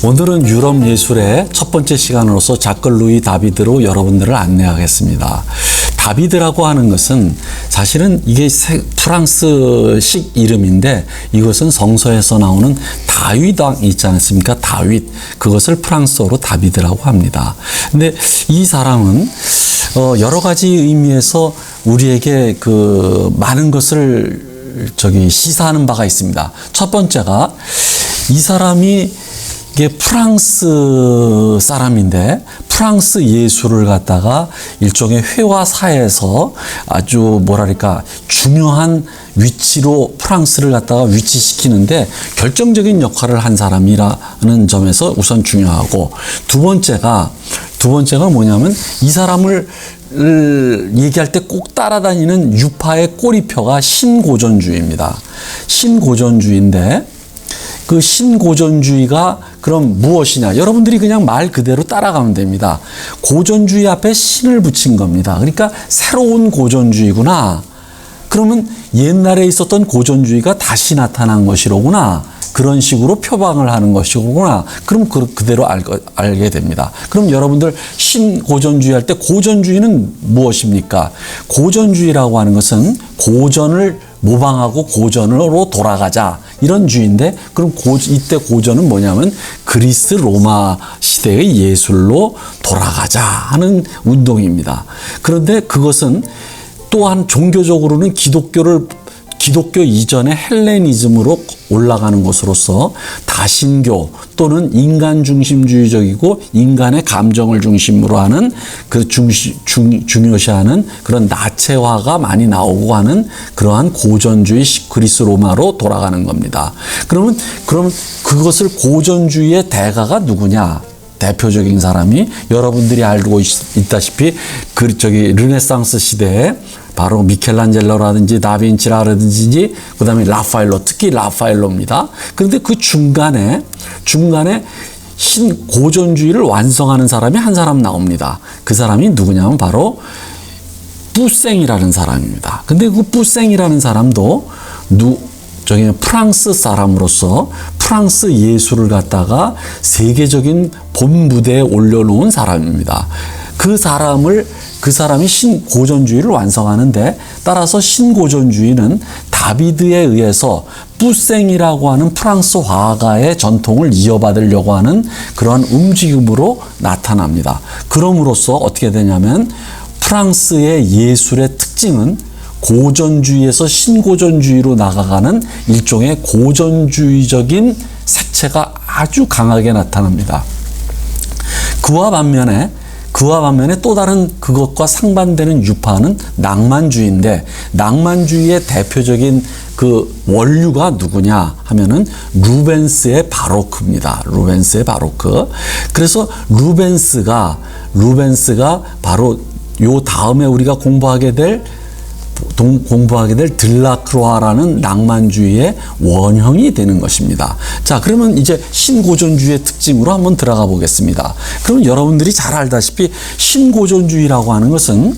오늘은 유럽 예술의 첫 번째 시간으로서 자클 루이 다비드로 여러분들을 안내하겠습니다. 다비드라고 하는 것은 사실은 이게 프랑스식 이름인데 이것은 성서에서 나오는 다윗 왕 있지 않습니까? 다윗. 그것을 프랑스어로 다비드라고 합니다. 근데 이 사람은 여러 가지 의미에서 우리에게 그 많은 것을 시사하는 바가 있습니다. 첫 번째가 이 사람이 이게 프랑스 사람인데 프랑스 예술을 갖다가 일종의 회화사에서 아주 뭐랄까 중요한 위치로 프랑스를 갖다가 위치시키는데 결정적인 역할을 한 사람이라는 점에서 우선 중요하고 두 번째가 뭐냐면 이 사람을 얘기할 때 꼭 따라다니는 유파의 꼬리표가 신고전주의입니다. 신고전주의인데 그 신고전주의가 그럼 무엇이냐? 여러분들이 그냥 말 그대로 따라가면 됩니다. 고전주의 앞에 신을 붙인 겁니다. 그러니까 새로운 고전주의구나. 그러면 옛날에 있었던 고전주의가 다시 나타난 것이로구나. 그런 식으로 표방을 하는 것이구나. 그럼 그대로 알게 됩니다. 그럼 여러분들 신고전주의 할 때 고전주의는 무엇입니까? 고전주의라고 하는 것은 고전을 모방하고 고전으로 돌아가자 이런 주의인데 그럼 이때 고전은 뭐냐면 그리스 로마 시대의 예술로 돌아가자 하는 운동입니다. 그런데 그것은 또한 종교적으로는 기독교 이전의 헬레니즘으로 올라가는 것으로서 다신교 또는 인간 중심주의적이고 인간의 감정을 중심으로 하는 그 중요시하는 그런 나체화가 많이 나오고 하는 그러한 고전주의 그리스 로마로 돌아가는 겁니다. 그럼 그것을 고전주의의 대가가 누구냐? 대표적인 사람이 여러분들이 알고 있다시피 르네상스 시대에 바로 미켈란젤로라든지 다빈치라든지 그다음에 라파엘로, 특히 라파엘로입니다. 그런데 그 중간에 신고전주의를 완성하는 사람이 한 사람 나옵니다. 그 사람이 누구냐면 바로 뿌생이라는 사람입니다. 근데 그 뿌생이라는 사람도 프랑스 사람으로서 프랑스 예술을 갖다가 세계적인 본 무대에 올려놓은 사람입니다. 그 사람이 신고전주의를 완성하는데 따라서 신고전주의는 다비드에 의해서 뿌생이라고 하는 프랑스 화가의 전통을 이어받으려고 하는 그런 움직임으로 나타납니다. 그럼으로써 어떻게 되냐면 프랑스의 예술의 특징은 고전주의에서 신고전주의로 나아가는 일종의 고전주의적인 색채가 아주 강하게 나타납니다. 그와 반면에 또 다른 그것과 상반되는 유파는 낭만주의인데 낭만주의의 대표적인 그 원류가 누구냐 하면은 루벤스의 바로크입니다. 루벤스의 바로크. 그래서 루벤스가 바로 요 다음에 우리가 공부하게 될 들라크로아라는 낭만주의의 원형이 되는 것입니다. 자, 그러면 이제 신고전주의의 특징으로 한번 들어가 보겠습니다. 그럼 여러분들이 잘 알다시피 신고전주의라고 하는 것은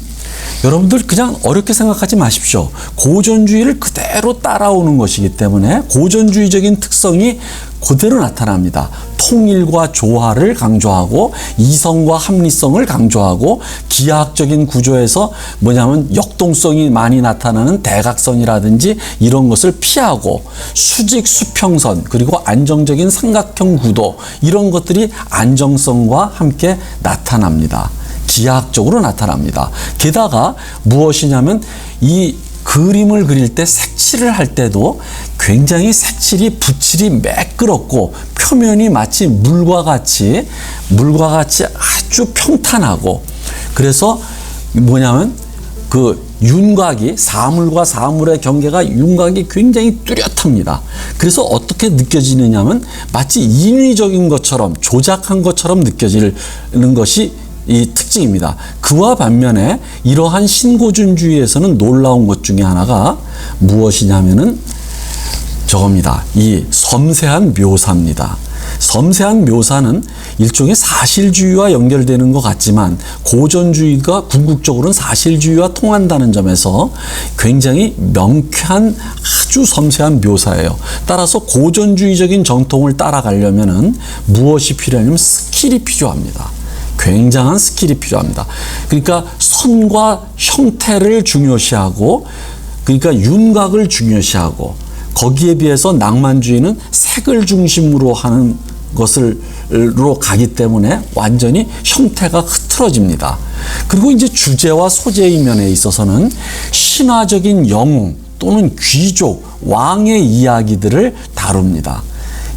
여러분들 그냥 어렵게 생각하지 마십시오. 고전주의를 그대로 따라오는 것이기 때문에 고전주의적인 특성이 그대로 나타납니다. 통일과 조화를 강조하고 이성과 합리성을 강조하고 기하학적인 구조에서 뭐냐면 역동성이 많이 나타나는 대각선이라든지 이런 것을 피하고 수직 수평선 그리고 안정적인 삼각형 구도 이런 것들이 안정성과 함께 나타납니다. 기하학적으로 나타납니다. 게다가 무엇이냐면 이 그림을 그릴 때 색칠을 할 때도 굉장히 붓질이 매끄럽고 표면이 마치 물과 같이 아주 평탄하고 그래서 뭐냐면 그 윤곽이 사물과 사물의 경계가 윤곽이 굉장히 뚜렷합니다. 그래서 어떻게 느껴지느냐면 마치 인위적인 것처럼 조작한 것처럼 느껴지는 것이 이 특징입니다. 그와 반면에 이러한 신고전주의에서는 놀라운 것 중에 하나가 무엇이냐면은 저겁니다. 이 섬세한 묘사입니다. 섬세한 묘사는 일종의 사실주의와 연결되는 것 같지만 고전주의가 궁극적으로는 사실주의와 통한다는 점에서 굉장히 명쾌한 아주 섬세한 묘사예요. 따라서 고전주의적인 정통을 따라가려면은 무엇이 필요하냐면 스킬이 필요합니다. 굉장한 스킬이 필요합니다. 그러니까 선과 형태를 중요시하고, 그러니까 윤곽을 중요시하고, 거기에 비해서 낭만주의는 색을 중심으로 하는 것으로 가기 때문에 완전히 형태가 흐트러집니다. 그리고 이제 주제와 소재의 면에 있어서는 신화적인 영웅 또는 귀족, 왕의 이야기들을 다룹니다.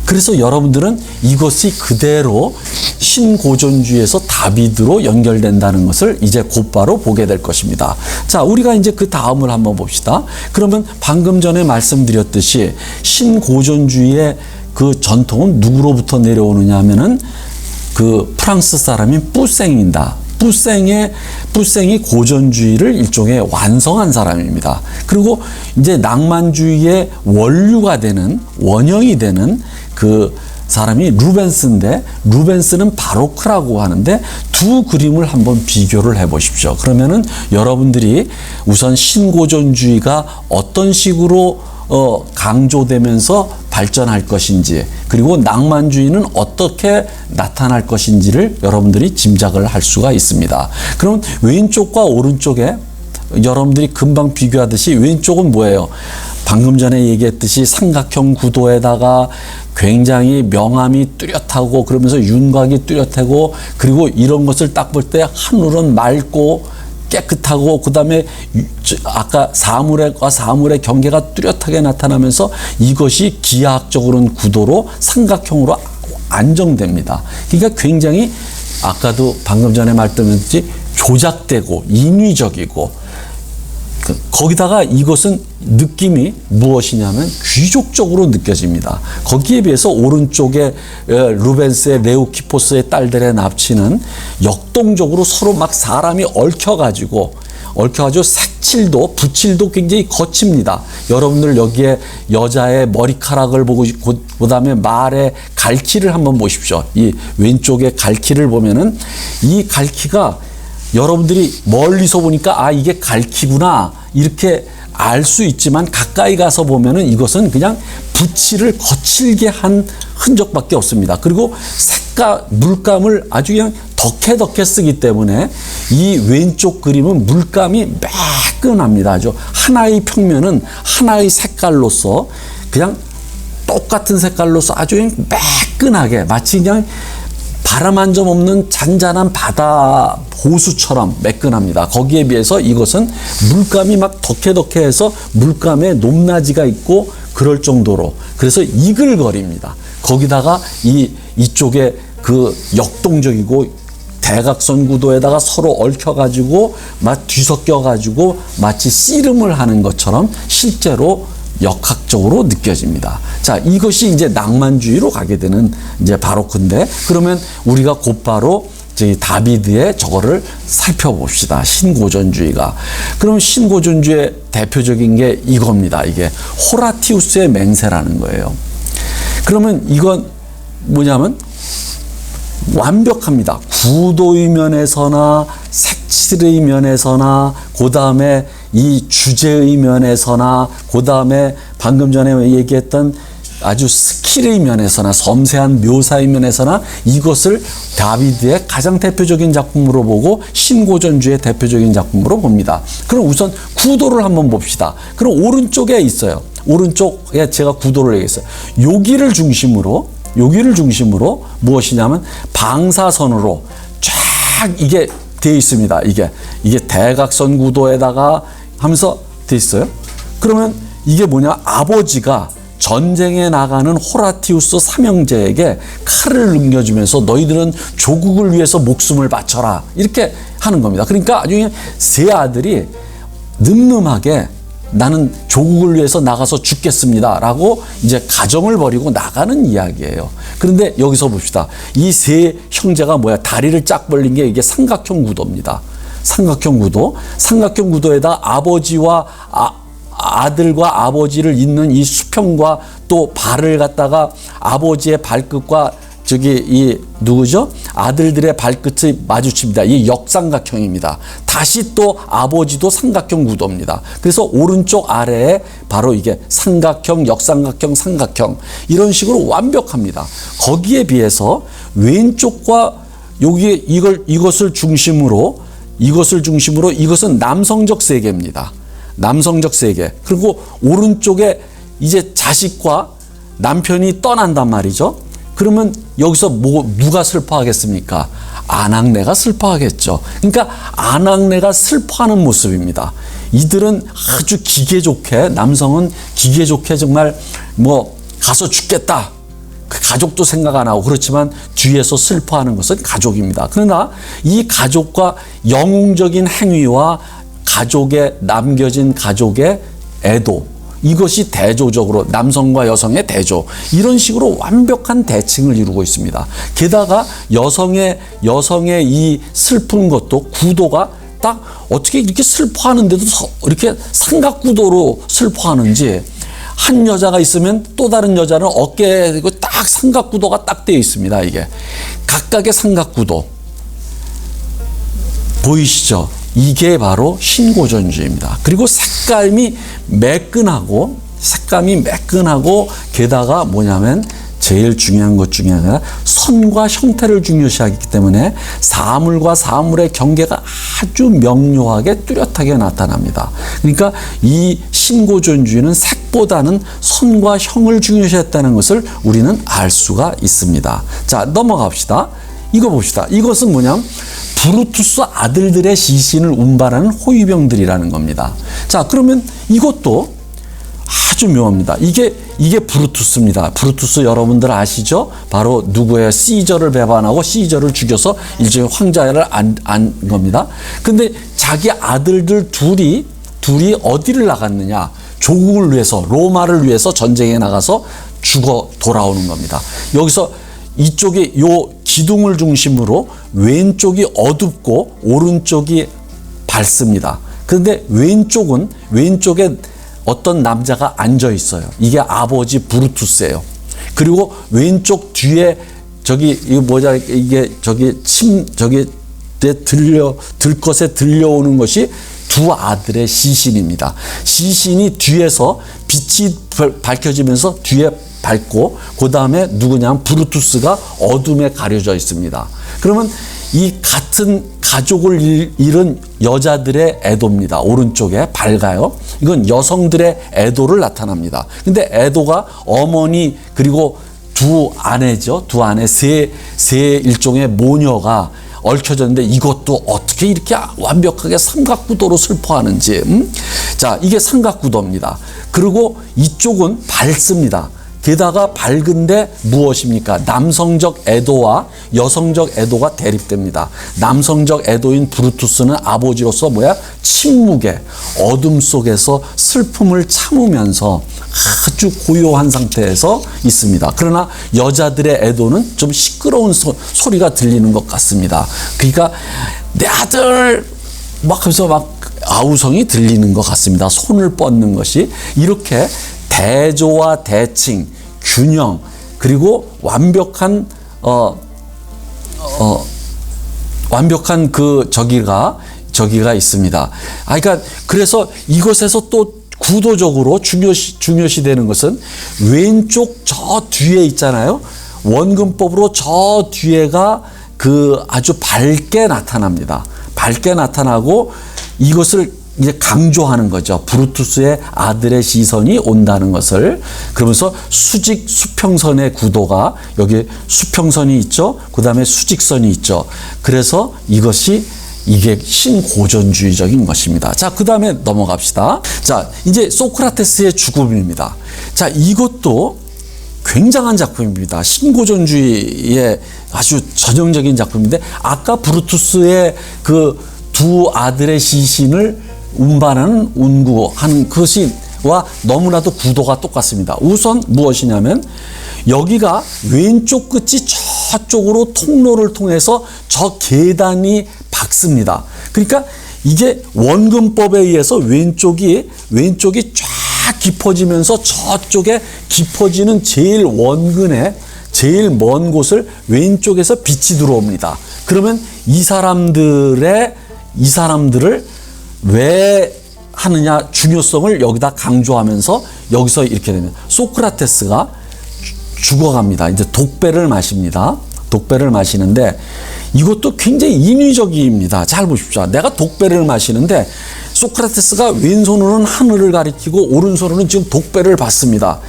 그래서 여러분들은 이것이 그대로 신고전주의에서 다비드로 연결된다는 것을 이제 곧바로 보게 될 것입니다. 자, 우리가 이제 그 다음을 한번 봅시다. 그러면 방금 전에 말씀드렸듯이 신고전주의의 그 전통은 누구로부터 내려오느냐 하면은 그 프랑스 사람인 뿌생입니다. 뿌생이 고전주의를 일종의 완성한 사람입니다. 그리고 이제 낭만주의의 원류가 되는, 원형이 되는 그 사람이 루벤스인데, 루벤스는 바로크라고 하는데 두 그림을 한번 비교를 해 보십시오. 그러면은 여러분들이 우선 신고전주의가 어떤 식으로 강조되면서 발전할 것인지, 그리고 낭만주의는 어떻게 나타날 것인지를 여러분들이 짐작을 할 수가 있습니다. 그럼 왼쪽과 오른쪽에 여러분들이 금방 비교하듯이 왼쪽은 뭐예요? 방금 전에 얘기했듯이 삼각형 구도에다가 굉장히 명암이 뚜렷하고 그러면서 윤곽이 뚜렷하고, 그리고 이런 것을 딱 볼 때 하늘은 맑고 깨끗하고, 그 다음에 아까 사물의 경계가 뚜렷하게 나타나면서 이것이 기하학적으로는 구도로 삼각형으로 안정됩니다. 그러니까 굉장히 아까도 방금 전에 말씀드렸듯이 조작되고 인위적이고, 거기다가 이것은 느낌이 무엇이냐면 귀족적으로 느껴집니다. 거기에 비해서 오른쪽에 루벤스의 레우키포스의 딸들의 납치는 역동적으로 서로 막 사람이 얽혀가지고 색칠도 붓칠도 굉장히 거칩니다. 여러분들 여기에 여자의 머리카락을 보고, 그다음에 말의 갈퀴를 한번 보십시오. 이 왼쪽에 갈퀴를 보면은 이 갈퀴가 여러분들이 멀리서 보니까 아, 이게 갈퀴구나 이렇게 알 수 있지만 가까이 가서 보면은 이것은 그냥 붓칠을 거칠게 한 흔적밖에 없습니다. 그리고 물감을 아주 그냥 덕해 쓰기 때문에 이 왼쪽 그림은 물감이 매끈합니다. 아주 하나의 평면은 하나의 색깔로서 그냥 똑같은 색깔로서 아주 그냥 매끈하게 마치 그냥 바람 한 점 없는 잔잔한 바다 호수처럼 매끈합니다. 거기에 비해서 이것은 물감이 막 덕해해서 물감에 높낮이가 있고 그럴 정도로, 그래서 이글거립니다. 거기다가 이쪽에 그 역동적이고 대각선 구도에다가 서로 얽혀가지고 막 뒤섞여가지고 마치 씨름을 하는 것처럼 실제로 역학적으로 느껴집니다. 자, 이것이 이제 낭만주의로 가게 되는 이제 바로크인데, 그러면 우리가 곧바로 다비드의 저거를 살펴봅시다. 신고전주의가. 그럼 신고전주의의 대표적인 게 이겁니다. 이게 호라티우스의 맹세라는 거예요. 그러면 이건 뭐냐면 완벽합니다. 구도의 면에서나 색칠의 면에서나, 그 다음에 이 주제의 면에서나, 그 다음에 방금 전에 얘기했던 아주 스킬의 면에서나 섬세한 묘사의 면에서나 이것을 다비드의 가장 대표적인 작품으로 보고 신고전주의 대표적인 작품으로 봅니다. 그럼 우선 구도를 한번 봅시다. 그럼 오른쪽에 있어요. 오른쪽에 제가 구도를 얘기했어요. 여기를 중심으로 무엇이냐면 방사선으로 쫙 이게 되어 있습니다. 이게 대각선 구도에다가 하면서 되어 있어요. 그러면 이게 뭐냐? 아버지가 전쟁에 나가는 호라티우스 삼형제에게 칼을 넘겨주면서 너희들은 조국을 위해서 목숨을 바쳐라 이렇게 하는 겁니다. 그러니까 아주 세 아들이 늠름하게 나는 조국을 위해서 나가서 죽겠습니다 라고 이제 가정을 버리고 나가는 이야기예요. 그런데 여기서 봅시다. 이 세 형제가 뭐야? 다리를 쫙 벌린 게 이게 삼각형 구도입니다. 삼각형 구도에다 아버지와 아들과 아버지를 잇는 이 수평과 또 발을 갖다가 아버지의 발끝과 이 누구죠? 아들들의 발끝이 마주칩니다. 이 역삼각형입니다. 다시 또 아버지도 삼각형 구도입니다. 그래서 오른쪽 아래에 바로 이게 삼각형, 역삼각형, 삼각형 이런 식으로 완벽합니다. 거기에 비해서 왼쪽과 여기 이것을 중심으로 이것은 남성적 세계입니다. 남성적 세계. 그리고 오른쪽에 이제 자식과 남편이 떠난단 말이죠. 그러면 여기서 누가 슬퍼하겠습니까? 아낙네가 슬퍼하겠죠. 그러니까 아낙네가 슬퍼하는 모습입니다. 이들은 아주 기계 좋게, 남성은 기계 좋게 정말 가서 죽겠다. 그 가족도 생각 안 하고 그렇지만 뒤에서 슬퍼하는 것은 가족입니다. 그러나 이 가족과 영웅적인 행위와 남겨진 가족의 애도, 이것이 대조적으로 남성과 여성의 대조, 이런 식으로 완벽한 대칭을 이루고 있습니다. 게다가 여성의 이 슬픈 것도 구도가 딱 어떻게 이렇게 슬퍼하는데도 이렇게 삼각구도로 슬퍼하는지, 한 여자가 있으면 또 다른 여자는 어깨에 대고 딱 삼각구도가 딱 되어 있습니다. 이게 각각의 삼각구도 보이시죠? 이게 바로 신고전주의입니다. 그리고 색감이 매끈하고 게다가 뭐냐면 제일 중요한 것 중에 하나가 선과 형태를 중요시하기 때문에 사물과 사물의 경계가 아주 명료하게 뚜렷하게 나타납니다. 그러니까 이 신고전주의는 색보다는 선과 형을 중요시했다는 것을 우리는 알 수가 있습니다. 자, 넘어갑시다. 이거 봅시다. 이것은 뭐냐면 브루투스 아들들의 시신을 운반하는 호위병들이라는 겁니다. 자, 그러면 이것도 아주 묘합니다. 이게 브루투스입니다. 브루투스 여러분들 아시죠? 바로 누구예요? 시저를 배반하고 시저를 죽여서 일종의 황자를 안 겁니다. 근데 자기 아들들 둘이 어디를 나갔느냐? 조국을 위해서, 로마를 위해서 전쟁에 나가서 죽어 돌아오는 겁니다. 여기서 이쪽에 요 기둥을 중심으로 왼쪽이 어둡고 오른쪽이 밝습니다. 그런데 왼쪽에 어떤 남자가 앉아 있어요. 이게 아버지 브루투스예요. 그리고 왼쪽 뒤에 들것에 들려오는 것이 두 아들의 시신입니다. 시신이 뒤에서 빛이 밝혀지면서 뒤에 밝고, 그 다음에 누구냐면 브루투스가 어둠에 가려져 있습니다. 그러면 이 같은 가족을 잃은 여자들의 애도입니다. 오른쪽에 밝아요. 이건 여성들의 애도를 나타납니다. 근데 애도가 어머니 그리고 두 아내죠. 두 아내 세 일종의 모녀가 얽혀졌는데 이것도 어떻게 이렇게 완벽하게 삼각구도로 슬퍼하는지. 자, 이게 삼각구도입니다. 그리고 이쪽은 밝습니다. 게다가 밝은데 무엇입니까? 남성적 애도와 여성적 애도가 대립됩니다. 남성적 애도인 브루투스는 아버지로서 침묵의 어둠 속에서 슬픔을 참으면서 아주 고요한 상태에서 있습니다. 그러나 여자들의 애도는 좀 시끄러운 소리가 들리는 것 같습니다. 그러니까 내 아들 막 하면서 막 아우성이 들리는 것 같습니다. 손을 뻗는 것이. 이렇게 대조와 대칭, 균형, 그리고 완벽한 저기가 있습니다. 그러니까 그래서 이것에서 또 구도적으로 중요시되는 것은 왼쪽 저 뒤에 있잖아요. 원근법으로 저 뒤에가 아주 밝게 나타납니다. 밝게 나타나고 이것을 이제 강조하는 거죠. 브루투스의 아들의 시선이 온다는 것을. 그러면서 수평선의 구도가 여기 수평선이 있죠. 그 다음에 수직선이 있죠. 그래서 이게 신고전주의적인 것입니다. 자, 그 다음에 넘어갑시다. 자, 이제 소크라테스의 죽음입니다. 자, 이것도 굉장한 작품입니다. 신고전주의의 아주 전형적인 작품인데, 아까 브루투스의 두 아들의 시신을 운반하는 운구하는 것이와 너무나도 구도가 똑같습니다. 우선 무엇이냐면 여기가 왼쪽 끝이 저쪽으로 통로를 통해서 저 계단이 박습니다. 그러니까 이게 원근법에 의해서 왼쪽이 쫙 깊어지면서 저쪽에 깊어지는 제일 원근에 제일 먼 곳을 왼쪽에서 빛이 들어옵니다. 그러면 이 사람들을 왜 하느냐 중요성을 여기다 강조하면서 여기서 이렇게 되면 소크라테스가 죽어갑니다. 이제 독배를 마십니다. 독배를 마시는데 이것도 굉장히 인위적입니다. 잘 보십시오. 내가 독배를 마시는데 소크라테스가 왼손으로는 하늘을 가리키고 오른손으로는 지금 독배를 받습니다.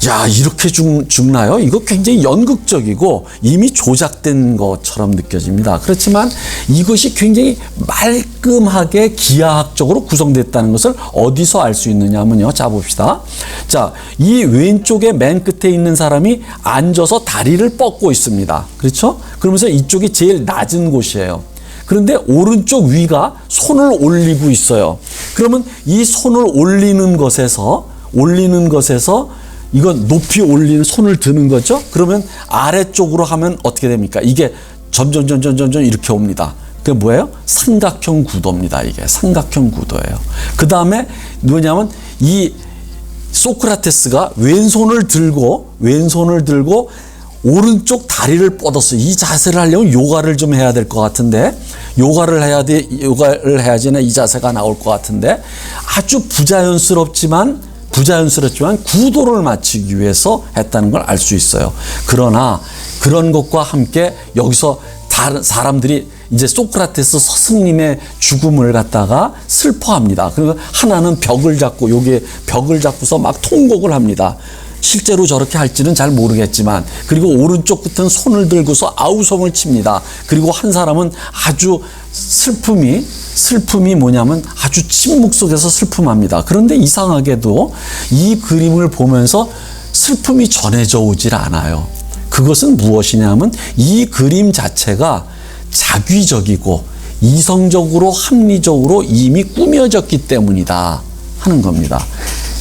야, 이렇게 죽나요? 이거 굉장히 연극적이고 이미 조작된 것처럼 느껴집니다. 그렇지만 이것이 굉장히 말끔하게 기하학적으로 구성됐다는 것을 어디서 알 수 있느냐 하면요. 자, 봅시다. 자, 이 왼쪽에 맨 끝에 있는 사람이 앉아서 다리를 뻗고 있습니다. 그렇죠? 그러면서 이쪽이 제일 낮은 곳이에요. 그런데 오른쪽 위가 손을 올리고 있어요. 그러면 이 손을 올리는 것에서 이건 높이 올리는 손을 드는 거죠. 그러면 아래쪽으로 하면 어떻게 됩니까? 이게 점점 이렇게 옵니다. 그게 뭐예요? 삼각형 구도입니다. 이게 삼각형 구도예요. 그 다음에 뭐냐면 이 소크라테스가 왼손을 들고 오른쪽 다리를 뻗었어요. 이 자세를 하려면 요가를 좀 해야 될 것 같은데, 요가를 해야지는 이 자세가 나올 것 같은데, 아주 부자연스럽지만 구도를 맞추기 위해서 했다는 걸 알 수 있어요. 그러나 그런 것과 함께 여기서 다른 사람들이 이제 소크라테스 스승님의 죽음을 갖다가 슬퍼합니다. 그리고 하나는 벽을 잡고 여기에 벽을 잡고서 막 통곡을 합니다. 실제로 저렇게 할지는 잘 모르겠지만, 그리고 오른쪽 끝은 손을 들고서 아우성을 칩니다. 그리고 한 사람은 아주 슬픔이 뭐냐면 아주 침묵 속에서 슬픔합니다. 그런데 이상하게도 이 그림을 보면서 슬픔이 전해져 오질 않아요. 그것은 무엇이냐면 이 그림 자체가 자귀적이고 이성적으로 합리적으로 이미 꾸며졌기 때문이다 하는 겁니다.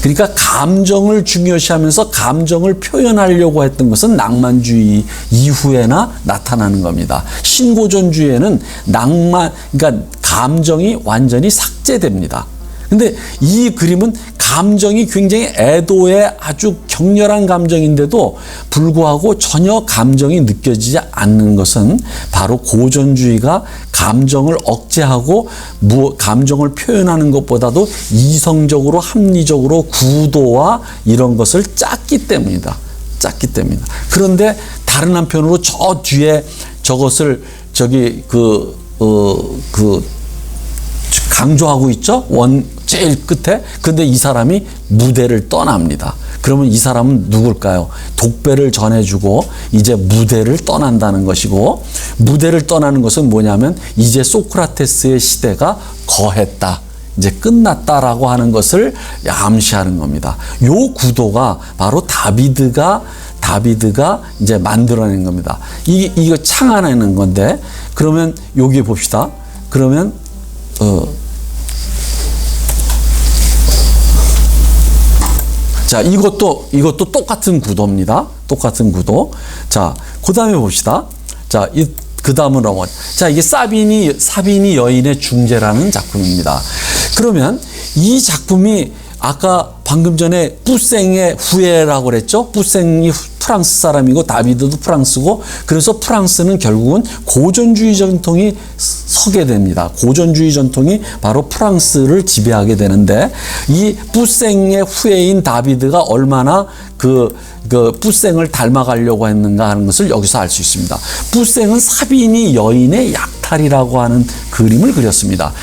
그러니까 감정을 중요시하면서 감정을 표현하려고 했던 것은 낭만주의 이후에나 나타나는 겁니다. 신고전주의에는 그러니까 감정이 완전히 삭제됩니다. 근데 이 그림은 감정이 굉장히 애도의 아주 격렬한 감정인데도 불구하고 전혀 감정이 느껴지지 않는 것은 바로 고전주의가 감정을 억제하고 감정을 표현하는 것보다도 이성적으로 합리적으로 구도와 이런 것을 짰기 때문이다. 그런데 다른 한편으로 저 뒤에 저것을 강조하고 있죠? 제일 끝에. 근데 이 사람이 무대를 떠납니다. 그러면 이 사람은 누굴까요? 독배를 전해주고 이제 무대를 떠난다는 것이고, 무대를 떠나는 것은 뭐냐면 이제 소크라테스의 시대가 거했다. 이제 끝났다라고 하는 것을 암시하는 겁니다. 요 구도가 바로 다비드가 이제 만들어낸 겁니다. 이거 창안하는 건데, 그러면 여기 봅시다. 그러면 자, 이것도 똑같은 구도입니다. 똑같은 구도. 자, 그 다음에 봅시다. 자, 그 다음은 자, 이게 사비니 여인의 중재라는 작품입니다. 그러면 이 작품이 아까 방금 전에 뿌생의 후예라고 그랬죠? 뿌생이 프랑스 사람이고 다비드도 프랑스고, 그래서 프랑스는 결국은 고전주의 전통이 서게 됩니다. 고전주의 전통이 바로 프랑스를 지배하게 되는데, 이 뿌생의 후예인 다비드가 얼마나 그 뿌생을 닮아가려고 했는가 하는 것을 여기서 알 수 있습니다. 뿌생은 사비니 여인의 약탈이라고 하는 그림을 그렸습니다.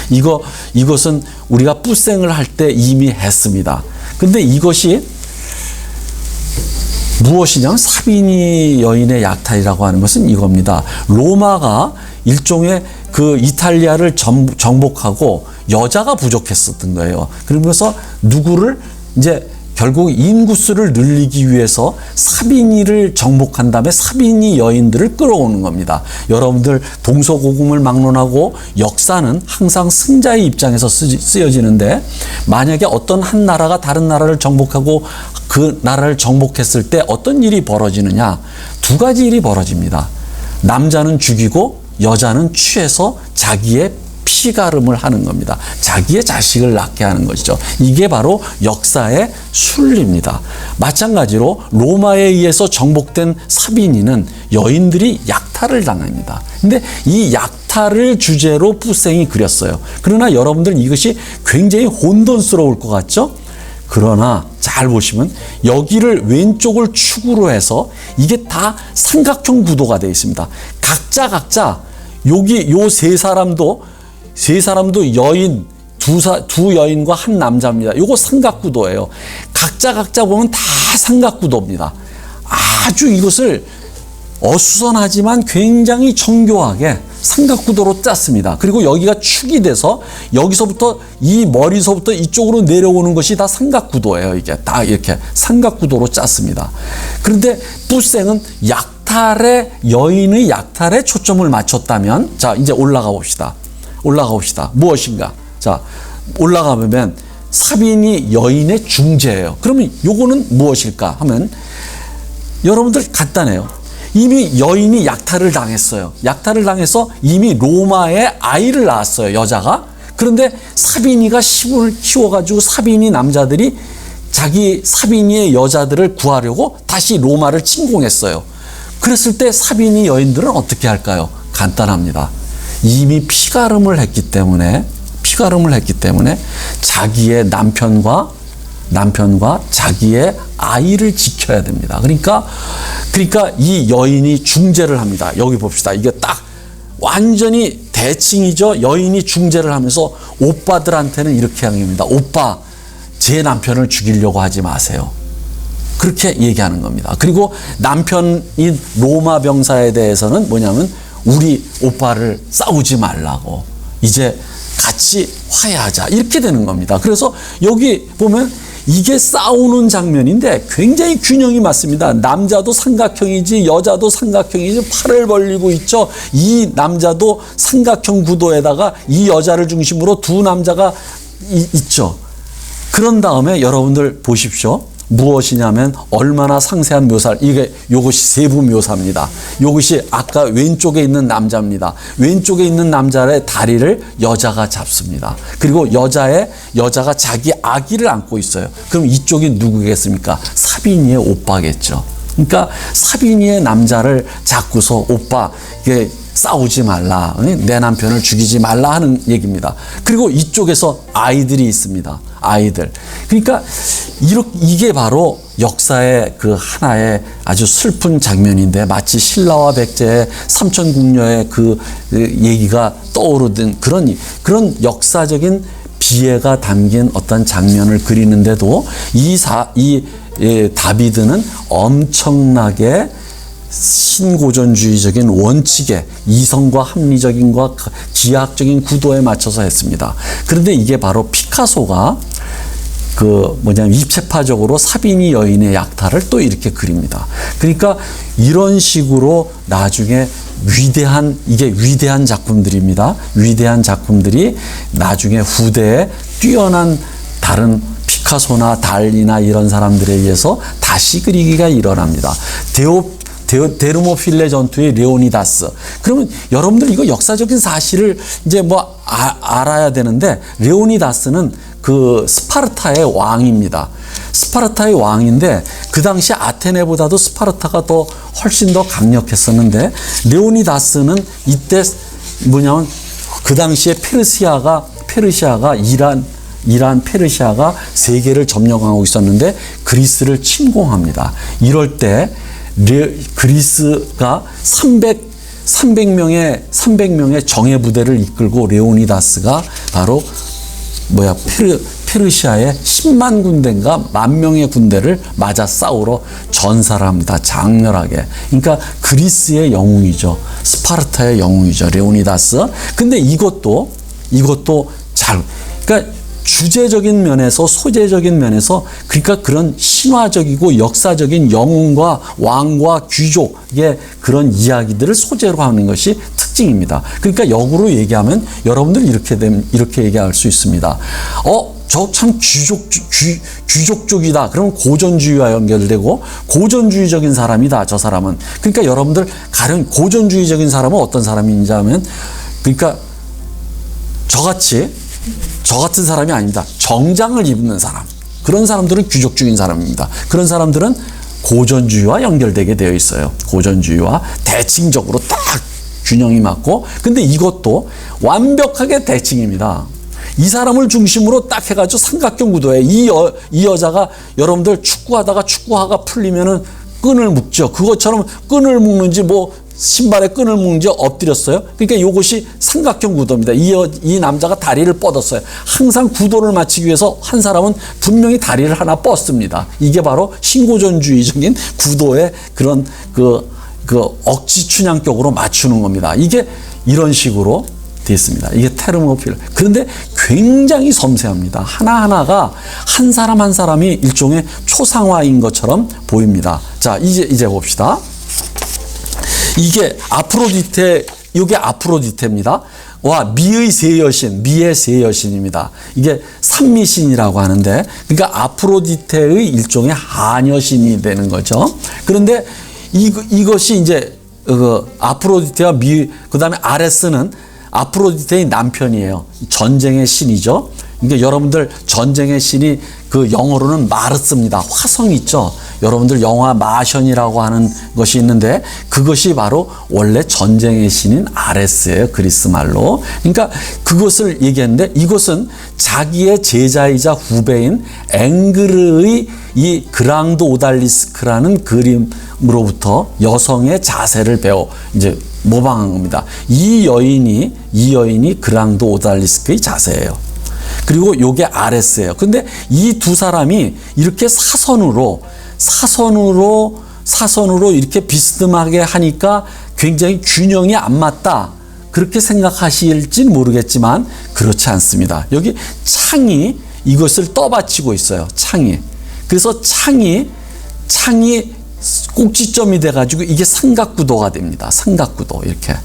이것은 우리가 뿌생을 할 때 이미 했습니다. 근데 이것이 무엇이냐면 사비니 여인의 약탈이라고 하는 것은 이겁니다. 로마가 일종의 그 이탈리아를 정복하고 여자가 부족했었던 거예요. 그러면서 누구를 이제 결국 인구수를 늘리기 위해서 사비니를 정복한 다음에 사비니 여인들을 끌어오는 겁니다. 여러분들 동서고금을 막론하고 역사는 항상 승자의 입장에서 쓰여지는데, 만약에 어떤 한 나라가 다른 나라를 정복하고 그 나라를 정복했을 때 어떤 일이 벌어지느냐, 두 가지 일이 벌어집니다. 남자는 죽이고 여자는 취해서 자기의 피가름을 하는 겁니다. 자기의 자식을 낳게 하는 것이죠. 이게 바로 역사의 순리입니다. 마찬가지로 로마에 의해서 정복된 사비니는 여인들이 약탈을 당합니다. 근데 이 약탈을 주제로 푸생이 그렸어요. 그러나 여러분들 이것이 굉장히 혼돈스러울 것 같죠? 그러나 잘 보시면 여기를 왼쪽을 축으로 해서 이게 다 삼각형 구도가 되어 있습니다. 각자 여기 요 세 사람도 여인 두 여인과 한 남자입니다. 요거 삼각구도예요. 각자 보면 다 삼각구도입니다. 아주 이것을 어수선하지만 굉장히 정교하게 삼각구도로 짰습니다. 그리고 여기가 축이 돼서 여기서부터 이 머리서부터 이쪽으로 내려오는 것이 다 삼각구도예요. 이게 다 이렇게 삼각구도로 짰습니다. 그런데 푸생은 여인의 약탈에 초점을 맞췄다면, 자, 이제 올라가 봅시다. 무엇인가? 자, 올라가 보면 사비니 여인의 중재예요. 그러면 요거는 무엇일까 하면 여러분들 간단해요. 이미 여인이 약탈을 당했어요. 약탈을 당해서 이미 로마에 아이를 낳았어요, 여자가. 그런데 사비니가 시분을 키워가지고 사비니 남자들이 자기 사비니의 여자들을 구하려고 다시 로마를 침공했어요. 그랬을 때 사비니 여인들은 어떻게 할까요? 간단합니다. 이미 피가름을 했기 때문에 자기의 남편과 자기의 아이를 지켜야 됩니다. 그러니까 이 여인이 중재를 합니다. 여기 봅시다. 이게 딱 완전히 대칭이죠. 여인이 중재를 하면서 오빠들한테는 이렇게 항의합니다. 오빠, 제 남편을 죽이려고 하지 마세요. 그렇게 얘기하는 겁니다. 그리고 남편인 로마 병사에 대해서는 뭐냐면 우리 오빠를 싸우지 말라고, 이제 같이 화해하자, 이렇게 되는 겁니다. 그래서 여기 보면 이게 싸우는 장면인데 굉장히 균형이 맞습니다. 남자도 삼각형이지 여자도 삼각형이지, 팔을 벌리고 있죠. 이 남자도 삼각형 구도에다가 이 여자를 중심으로 두 남자가 있죠. 그런 다음에 여러분들 보십시오. 무엇이냐면 얼마나 상세한 묘사, 요것이 세부 묘사입니다. 요것이 아까 왼쪽에 있는 남자입니다. 왼쪽에 있는 남자의 다리를 여자가 잡습니다. 그리고 여자가 자기 아기를 안고 있어요. 그럼 이쪽이 누구겠습니까? 사비니의 오빠겠죠. 그러니까 사비니의 남자를 잡고서 오빠, 이게 싸우지 말라, 내 남편을 죽이지 말라 하는 얘기입니다. 그리고 이쪽에서 아이들이 있습니다. 아이들. 그러니까 이게 바로 역사의 그 하나의 아주 슬픈 장면인데, 마치 신라와 백제의 삼천궁녀의 그 얘기가 떠오르던 그런 역사적인 비애가 담긴 어떤 장면을 그리는데도 이 다비드는 엄청나게 신고전주의적인 원칙에, 이성과 합리적인과 기하학적인 구도에 맞춰서 했습니다. 그런데 이게 바로 피카소가 입체파적으로 사비니 여인의 약탈을 또 이렇게 그립니다. 그러니까 이런 식으로 나중에 위대한 작품들입니다. 위대한 작품들이 나중에 후대에 뛰어난 다른 피카소나 달리나 이런 사람들에 의해서 다시 그리기가 일어납니다. 데르모필레 전투의 레오니다스. 그러면 여러분들 이거 역사적인 사실을 이제 알아야 되는데, 레오니다스는 그 스파르타의 왕입니다. 스파르타의 왕인데 그 당시 아테네보다도 스파르타가 훨씬 더 강력했었는데, 레오니다스는 이때 뭐냐면 그 당시에 페르시아가 이란 페르시아가 세계를 점령하고 있었는데 그리스를 침공합니다. 이럴 때 그리스가 300명의 정예 부대를 이끌고 레오니다스가 바로 페르시아의 10만 군대인가 10,000명의 군대를 맞아 싸우러 전사를 합니다. 장렬하게. 그러니까 그리스의 영웅이죠. 스파르타의 영웅이죠. 레오니다스. 근데 이것도 그러니까 주제적인 면에서, 소재적인 면에서, 그러니까 그런 신화적이고 역사적인 영웅과 왕과 귀족의 그런 이야기들을 소재로 하는 것이 특징입니다. 그러니까 역으로 얘기하면 여러분들 이렇게 얘기할 수 있습니다. 저 참 귀족적이다. 그럼 고전주의와 연결되고 고전주의적인 사람이다, 저 사람은. 그러니까 여러분들 가령 고전주의적인 사람은 어떤 사람인지 하면, 그러니까 저 같은 사람이 아닙니다. 정장을 입는 사람. 그런 사람들은 귀족적인 사람입니다. 그런 사람들은 고전주의와 연결되게 되어 있어요. 고전주의와 대칭적으로 딱 균형이 맞고, 근데 이것도 완벽하게 대칭입니다. 이 사람을 중심으로 딱 해가지고 삼각형 구도에 이 여자가 여러분들 축구하다가 축구화가 풀리면은 끈을 묶죠. 그것처럼 끈을 묶는지 뭐 신발에 끈을 묶는지 엎드렸어요. 그러니까 이것이 삼각형 구도입니다. 이 남자가 다리를 뻗었어요. 항상 구도를 맞추기 위해서 한 사람은 분명히 다리를 하나 뻗습니다. 이게 바로 신고전주의적인 구도의 그런 그 억지 춘향격으로 맞추는 겁니다. 이게 이런 식으로 되어 있습니다. 이게 테르모필. 그런데 굉장히 섬세합니다. 하나하나가 한 사람 한 사람이 일종의 초상화인 것처럼 보입니다. 자, 이제 봅시다. 이게 이게 아프로디테입니다. 미의 세 여신, 미의 세 여신입니다. 이게 산미신이라고 하는데, 그러니까 아프로디테의 일종의 하녀신이 되는 거죠. 그런데 이것이 이제 아프로디테와 그 다음에 아레스는 아프로디테의 남편이에요. 전쟁의 신이죠. 그러니까 여러분들 전쟁의 신이 그 영어로는 마르스입니다. 화성 있죠. 여러분들 영화 마션이라고 하는 것이 있는데 그것이 바로 원래 전쟁의 신인 아레스예요. 그리스 말로. 그러니까 그것을 얘기했는데 이것은 자기의 제자이자 후배인 앵그르의 이 그랑드 오달리스크라는 그림으로부터 여성의 자세를 이제 모방한 겁니다. 이 여인이 그랑드 오달리스크의 자세예요. 그리고 요게 아레스예요. 근데 이 두 사람이 이렇게 사선으로 이렇게 비스듬하게 하니까 굉장히 균형이 안 맞다. 그렇게 생각하실진 모르겠지만 그렇지 않습니다. 여기 창이 이것을 떠받치고 있어요. 창이. 그래서 창이 꼭지점이 돼가지고 이게 삼각구도가 됩니다. 삼각구도 이렇게.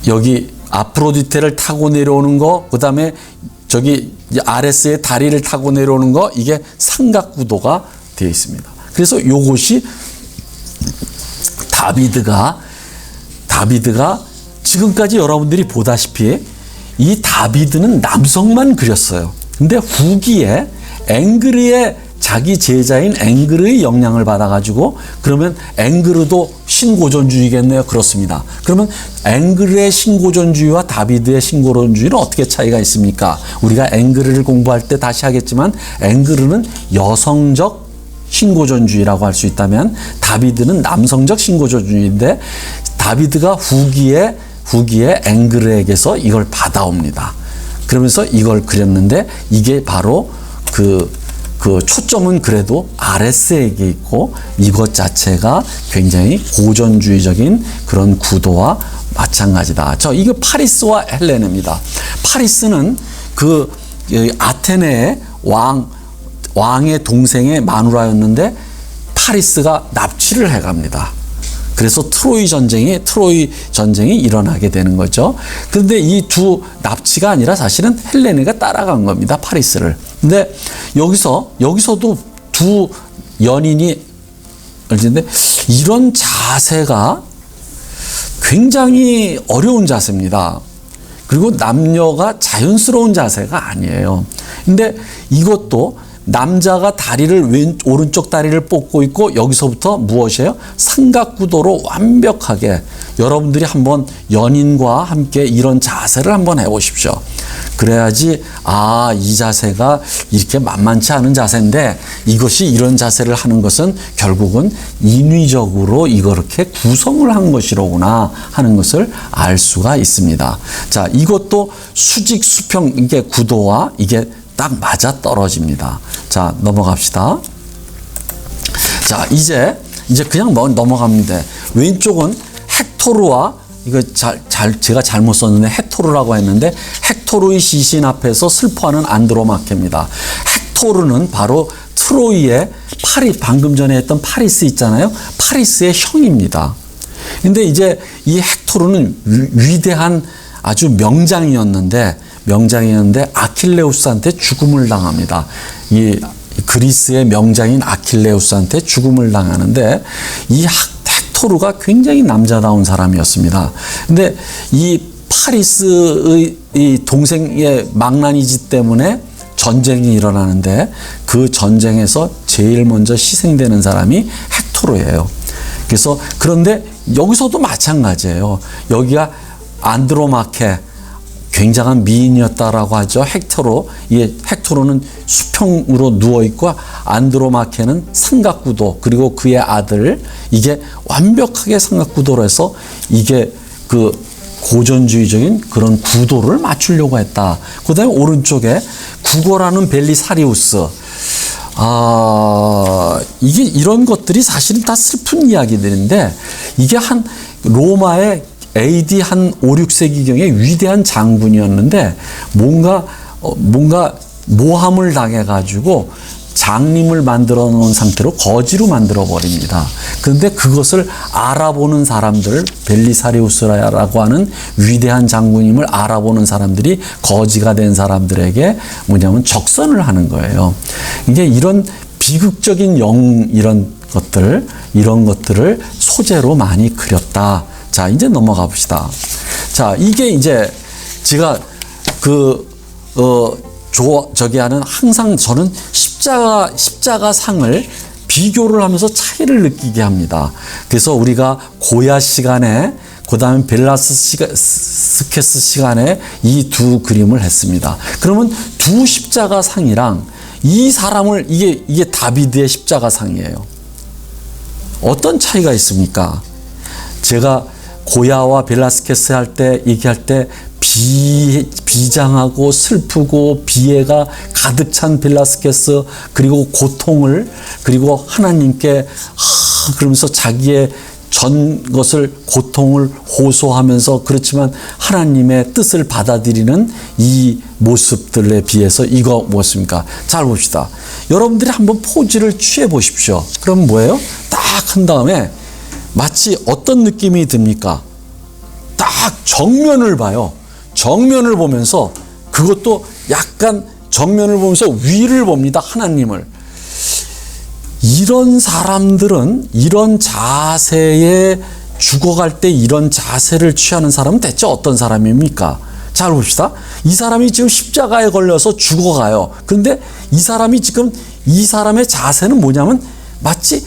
여기 아프로디테를 타고 내려오는 거, 그 다음에 저기 아레스의 다리를 타고 내려오는 거, 이게 삼각구도가 되어 있습니다. 그래서 요것이 다비드가 지금까지 여러분들이 보다시피 이 다비드는 남성만 그렸어요. 근데 후기에 앵그르의 자기 제자인 앵그르의 영향을 받아가지고 그러면 앵그르도 신고전주의겠네요. 그렇습니다. 그러면 앵그르의 신고전주의와 다비드의 신고전주의는 어떻게 차이가 있습니까? 우리가 앵그르를 공부할 때 다시 하겠지만 앵그르는 여성적 신고전주의라고 할 수 있다면 다비드는 남성적 신고전주의인데 다비드가 후기에 앵그르에게서 이걸 받아옵니다. 그러면서 이걸 그렸는데 이게 바로 그 초점은 그래도 아레스에게 있고 이것 자체가 굉장히 고전주의적인 그런 구도와 마찬가지다. 이거 파리스와 헬레네입니다. 파리스는 그 아테네의 왕의 동생의 마누라였는데 파리스가 납치를 해갑니다. 그래서 트로이 전쟁이 일어나게 되는 거죠. 그런데 이 두 납치가 아니라 사실은 헬레네가 따라간 겁니다. 파리스를. 근데 여기서도 두 연인이 근데 이런 자세가 굉장히 어려운 자세입니다. 그리고 남녀가 자연스러운 자세가 아니에요. 근데 이것도 남자가 오른쪽 다리를 뻗고 있고 여기서부터 무엇이에요? 삼각구도로 완벽하게 여러분들이 한번 연인과 함께 이런 자세를 한번 해보십시오. 그래야지 이 자세가 이렇게 만만치 않은 자세인데 이것이 이런 자세를 하는 것은 결국은 인위적으로 이렇게 구성을 한 것이로구나 하는 것을 알 수가 있습니다. 자, 이것도 수직 수평 이게 구도와 이게 딱 맞아 떨어집니다. 자, 넘어갑시다. 자, 이제 그냥 넘어가면 돼. 왼쪽은 헥토르와 이거 제가 잘못 썼는데 헥토르라고 했는데 헥토르의 시신 앞에서 슬퍼하는 안드로마케입니다. 헥토르는 바로 트로이의 방금 전에 했던 파리스 있잖아요. 파리스의 형입니다. 근데 이제 이 헥토르는 위대한 아주 명장이었는데 아킬레우스한테 죽음을 당합니다. 이 그리스의 명장인 아킬레우스한테 죽음을 당하는데 이 헥토르가 굉장히 남자다운 사람이었습니다. 근데 이 파리스의 이 동생의 망나니짓 때문에 전쟁이 일어나는데 그 전쟁에서 제일 먼저 희생되는 사람이 헥토르예요. 그래서 그런데 여기서도 마찬가지예요. 여기가 안드로마케 굉장한 미인이었다라고 하죠. 헥토르는 수평으로 누워 있고 안드로마케는 삼각구도 그리고 그의 아들 이게 완벽하게 삼각구도로 해서 이게 그 고전주의적인 그런 구도를 맞추려고 했다. 그다음에 오른쪽에 구걸하는 벨리사리우스. 이게 이런 것들이 사실은 다 슬픈 이야기들인데 이게 한 로마의 AD 한 5, 6세기경의 위대한 장군이었는데 뭔가 모함을 당해가지고 장님을 만들어 놓은 상태로 거지로 만들어 버립니다. 그런데 그것을 알아보는 사람들, 벨리사리우스라고 하는 위대한 장군임을 알아보는 사람들이 거지가 된 사람들에게 뭐냐면 적선을 하는 거예요. 이게 이런 비극적인 이런 것들을 소재로 많이 그렸다. 자, 이제 넘어가 봅시다. 자, 이게 이제 제가 저기 하는 항상 저는 십자가 상을 비교를 하면서 차이를 느끼게 합니다. 그래서 우리가 고야 시간에 그다음에 벨라스케스 시간에 이 두 그림을 했습니다. 그러면 두 십자가 상이랑 이 사람을 이게 다비드의 십자가 상이에요. 어떤 차이가 있습니까? 제가 고야와 벨라스케스 얘기할 때 비장하고 슬프고 비애가 가득 찬 벨라스케스 그리고 고통을 그리고 하나님께 그러면서 자기의 전 것을 고통을 호소하면서 그렇지만 하나님의 뜻을 받아들이는 이 모습들에 비해서 이거 무엇입니까? 잘 봅시다. 여러분들이 한번 포즈를 취해 보십시오. 그럼 뭐예요? 딱 한 다음에 마치 어떤 느낌이 듭니까? 딱 정면을 봐요. 정면을 보면서 그것도 약간 정면을 보면서 위를 봅니다. 하나님을. 이런 사람들은 이런 자세에 죽어갈 때 이런 자세를 취하는 사람은 대체 어떤 사람입니까? 잘 봅시다. 이 사람이 지금 십자가에 걸려서 죽어가요. 그런데 이 사람의 자세는 뭐냐면 마치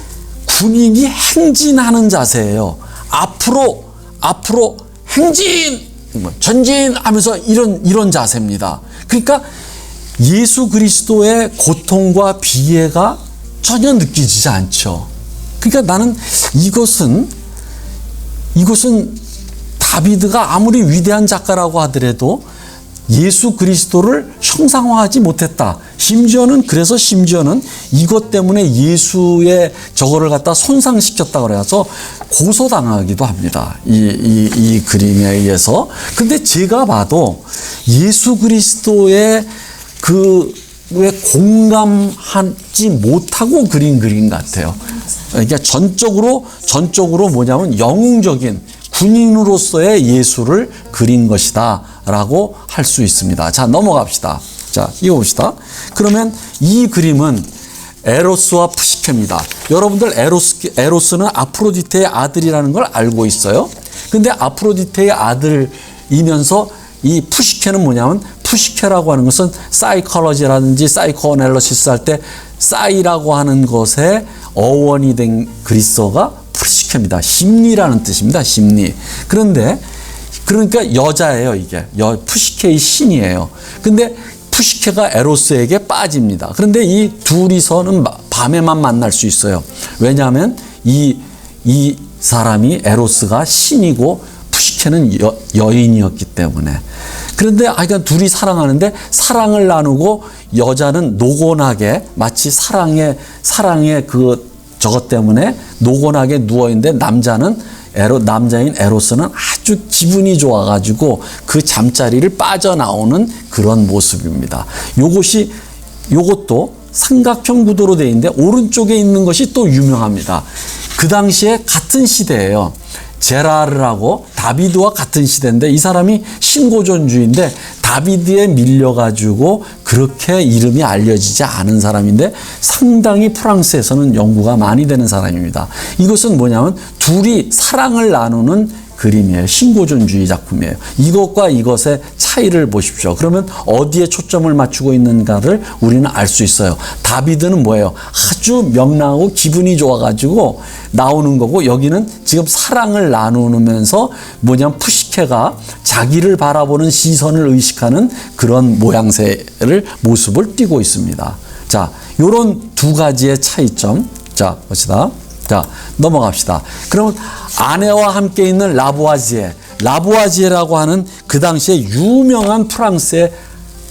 군인이 행진하는 자세예요. 앞으로 행진, 전진하면서 이런 자세입니다. 그러니까 예수 그리스도의 고통과 비애가 전혀 느껴지지 않죠. 그러니까 나는 이것은 다비드가 아무리 위대한 작가라고 하더라도 예수 그리스도를 형상화하지 못했다. 심지어는 이것 때문에 예수의 저거를 갖다 손상시켰다 그래서 고소당하기도 합니다. 이 그림에 의해서. 근데 제가 봐도 예수 그리스도의 왜 공감하지 못하고 그린 그림 같아요. 그러니까 전적으로 뭐냐면 영웅적인 군인으로서의 예수를 그린 것이다 라고 할 수 있습니다. 자, 넘어갑시다. 자, 이거 봅시다. 그러면 이 그림은 에로스와 푸시케입니다. 여러분들 에로스는 아프로디테의 아들이라는 걸 알고 있어요. 근데 아프로디테의 아들이면서 이 푸시케는 뭐냐면 푸시케라고 하는 것은 사이콜로지라든지 사이코어널리시스 할 때 사이라고 하는 것에 어원이 된 그리스어가 푸시케입니다. 심리라는 뜻입니다. 심리. 그러니까 여자예요, 이게. 푸시케의 신이에요. 근데 푸시케가 에로스에게 빠집니다. 그런데 이 둘이서는 밤에만 만날 수 있어요. 왜냐하면 이 사람이 에로스가 신이고 푸시케는 여인이었기 때문에. 그런데 그러니까 둘이 사랑하는데 사랑을 나누고 여자는 노곤하게 마치 사랑의 저것 때문에 노곤하게 누워있는데 남자인 에로스는 아주 기분이 좋아가지고 그 잠자리를 빠져나오는 그런 모습입니다. 요것도 삼각형 구도로 되어 있는데 오른쪽에 있는 것이 또 유명합니다. 그 당시에 같은 시대예요. 제라르라고 다비드와 같은 시대인데 이 사람이 신고전주의인데 다비드에 밀려가지고 그렇게 이름이 알려지지 않은 사람인데 상당히 프랑스에서는 연구가 많이 되는 사람입니다. 이것은 뭐냐면 둘이 사랑을 나누는 그림이에요. 신고전주의 작품이에요. 이것과 이것의 차이를 보십시오. 그러면 어디에 초점을 맞추고 있는가를 우리는 알 수 있어요. 다비드는 뭐예요? 아주 명랑하고 기분이 좋아가지고 나오는 거고, 여기는 지금 사랑을 나누면서 뭐냐면 푸시케가 자기를 바라보는 시선을 의식하는 그런 모습을 띠고 있습니다. 자, 요런 두 가지의 차이점. 자, 봅시다. 자, 넘어갑시다. 그러면 아내와 함께 있는 라부아지에라고 하는 그 당시에 유명한 프랑스의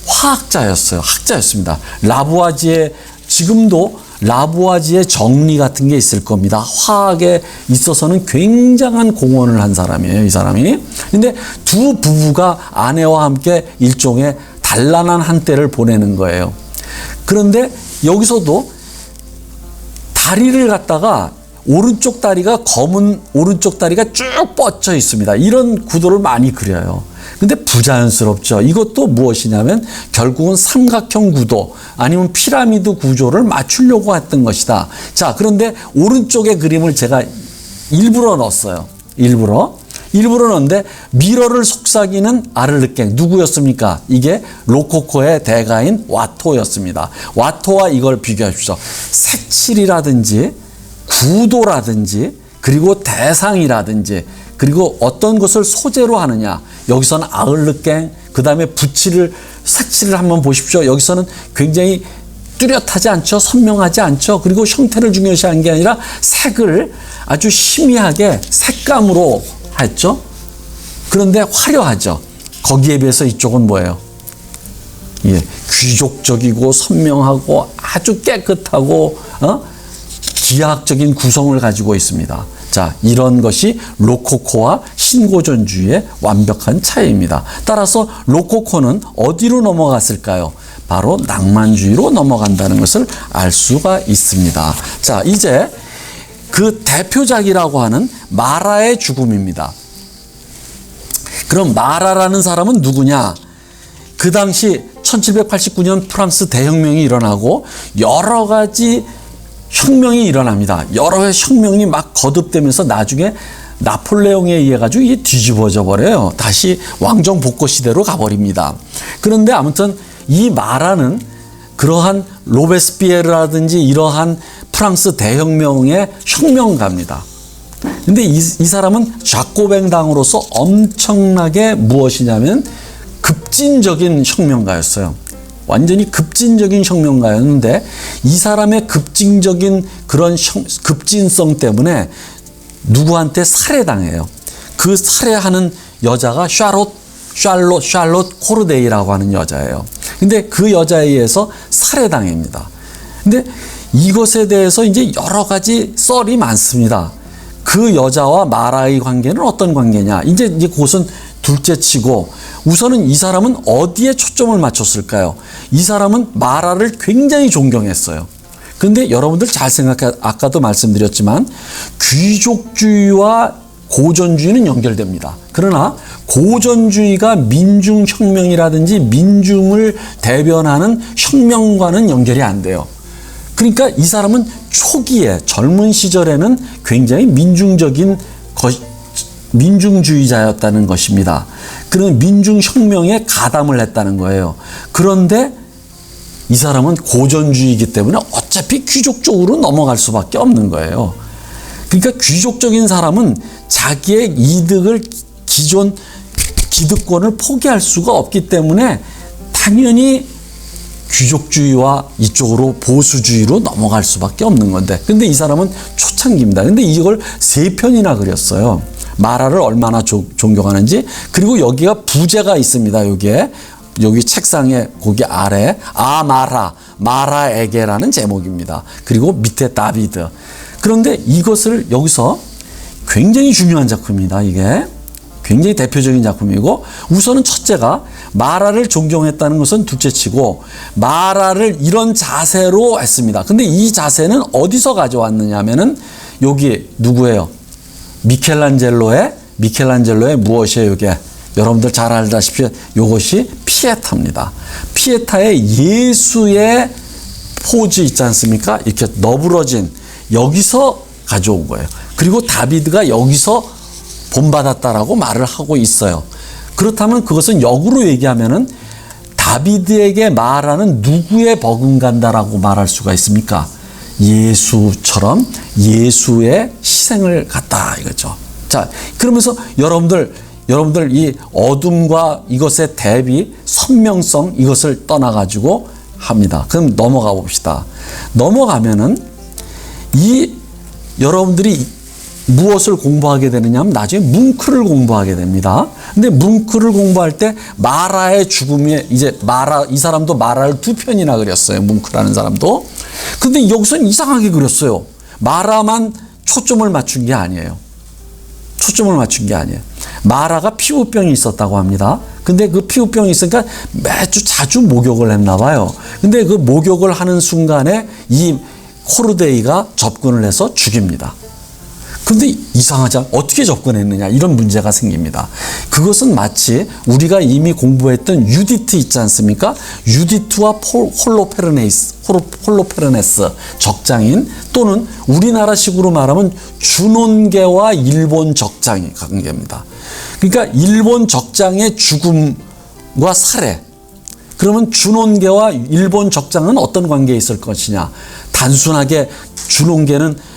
학자였습니다. 라부아지에, 지금도 라부아지에 정리 같은 게 있을 겁니다. 화학에 있어서는 굉장한 공헌을 한 사람이에요, 이 사람이. 근데 두 부부가 아내와 함께 일종의 단란한 한때를 보내는 거예요. 그런데 여기서도 다리를 갖다가 오른쪽 다리가 쭉 뻗쳐 있습니다. 이런 구도를 많이 그려요. 근데 부자연스럽죠. 이것도 무엇이냐면 결국은 삼각형 구도 아니면 피라미드 구조를 맞추려고 했던 것이다. 자, 그런데 오른쪽의 그림을 제가 일부러 넣었어요. 일부러 넣었는데 미러를 속삭이는 아를르깽 누구였습니까? 이게 로코코의 대가인 와토였습니다. 와토와 이걸 비교하십시오. 색칠이라든지 구도라든지 그리고 대상이라든지 그리고 어떤 것을 소재로 하느냐, 여기서는 아을르깽, 그 다음에 색칠을 한번 보십시오. 여기서는 굉장히 뚜렷하지 않죠. 선명하지 않죠. 그리고 형태를 중요시한 게 아니라 색을 아주 희미하게 색감으로 했죠. 그런데 화려하죠. 거기에 비해서 이쪽은 뭐예요? 예, 귀족적이고 선명하고 아주 깨끗하고 기하학적인 구성을 가지고 있습니다. 자, 이런 것이 로코코와 신고전주의의 완벽한 차이입니다. 따라서 로코코는 어디로 넘어갔을까요? 바로 낭만주의로 넘어간다는 것을 알 수가 있습니다. 자, 이제 그 대표작이라고 하는 마라의 죽음입니다. 그럼 마라라는 사람은 누구냐? 그 당시 1789년 프랑스 대혁명이 일어나고 여러 가지 혁명이 일어납니다. 여러 혁명이 막 거듭되면서 나중에 나폴레옹에 의해 가지고 이게 뒤집어져 버려요. 다시 왕정 복고 시대로 가버립니다. 그런데 아무튼 이 마라는 그러한 로베스피에르라든지 이러한 프랑스 대혁명의 혁명가입니다. 근데 이 사람은 자코뱅 당으로서 엄청나게 무엇이냐면 급진적인 혁명가였어요. 완전히 급진적인 혁명가였는데 이 사람의 급진적인 그런 급진성 때문에 누구한테 살해당해요. 그 살해하는 여자가 샬롯 코르데이라고 하는 여자예요. 근데 그 여자에 의해서 살해당합니다. 근데 이것에 대해서 이제 여러 가지 썰이 많습니다. 그 여자와 마라의 관계는 어떤 관계냐? 이제 그것은 둘째치고 우선은 이 사람은 어디에 초점을 맞췄을까요? 이 사람은 마라를 굉장히 존경했어요. 그런데 여러분들 잘 생각해, 아까도 말씀드렸지만 귀족주의와 고전주의는 연결됩니다. 그러나 고전주의가 민중혁명이라든지 민중을 대변하는 혁명과는 연결이 안 돼요. 그러니까 이 사람은 초기에 젊은 시절에는 굉장히 민중주의자였다는 것입니다. 그런 민중혁명에 가담을 했다는 거예요. 그런데 이 사람은 고전주의이기 때문에 어차피 귀족 쪽으로 넘어갈 수밖에 없는 거예요. 그러니까 귀족적인 사람은 자기의 이득을 기존 기득권을 포기할 수가 없기 때문에 당연히 귀족주의와 이쪽으로 보수주의로 넘어갈 수밖에 없는 건데, 근데 이 사람은 초창기입니다. 근데 이걸 3편이나 그렸어요. 마라를 얼마나 존경하는지. 그리고 여기가 부제가 있습니다. 여기 책상에 거기 아래 마라에게라는 제목입니다. 그리고 밑에 다비드. 그런데 이것을 여기서 굉장히 중요한 작품입니다. 이게 굉장히 대표적인 작품이고, 우선은 첫째가 마라를 존경했다는 것은 둘째치고 마라를 이런 자세로 했습니다. 근데 이 자세는 어디서 가져왔느냐 하면은 여기 누구예요? 미켈란젤로의 무엇이에요? 이게 여러분들 잘 알다시피 이것이 피에타입니다. 피에타의 예수의 포즈 있지 않습니까? 이렇게 너부러진 여기서 가져온 거예요. 그리고 다비드가 여기서 본받았다라고 말을 하고 있어요. 그렇다면 그것은 역으로 얘기하면은 다비드에게 말하는 누구의 버금간다라고 말할 수가 있습니까? 예수처럼 예수의 희생을 갖다 이거죠. 자, 그러면서 여러분들 이 어둠과 이것의 대비 선명성 이것을 떠나가지고 합니다. 그럼 넘어가 봅시다. 넘어가면은 여러분들이 무엇을 공부하게 되느냐 하면 나중에 뭉크를 공부하게 됩니다. 근데 뭉크를 공부할 때 마라의 죽음이 이제 이 사람도 마라를 두 편이나 그렸어요. 뭉크라는 사람도. 근데 여기서는 이상하게 그렸어요. 마라만 초점을 맞춘 게 아니에요. 초점을 맞춘 게 아니에요. 마라가 피부병이 있었다고 합니다. 근데 그 피부병이 있으니까 매주 자주 목욕을 했나 봐요. 근데 그 목욕을 하는 순간에 이 코르데이가 접근을 해서 죽입니다. 근데 이상하지 않아? 어떻게 접근했느냐 이런 문제가 생깁니다. 그것은 마치 우리가 이미 공부했던 유디트 있지 않습니까? 유디트와 홀로페르네스 적장인 또는 우리나라식으로 말하면 준온계와 일본 적장의 관계입니다. 그러니까 일본 적장의 죽음과 살해. 그러면 준온계와 일본 적장은 어떤 관계에 있을 것이냐? 단순하게 준온계는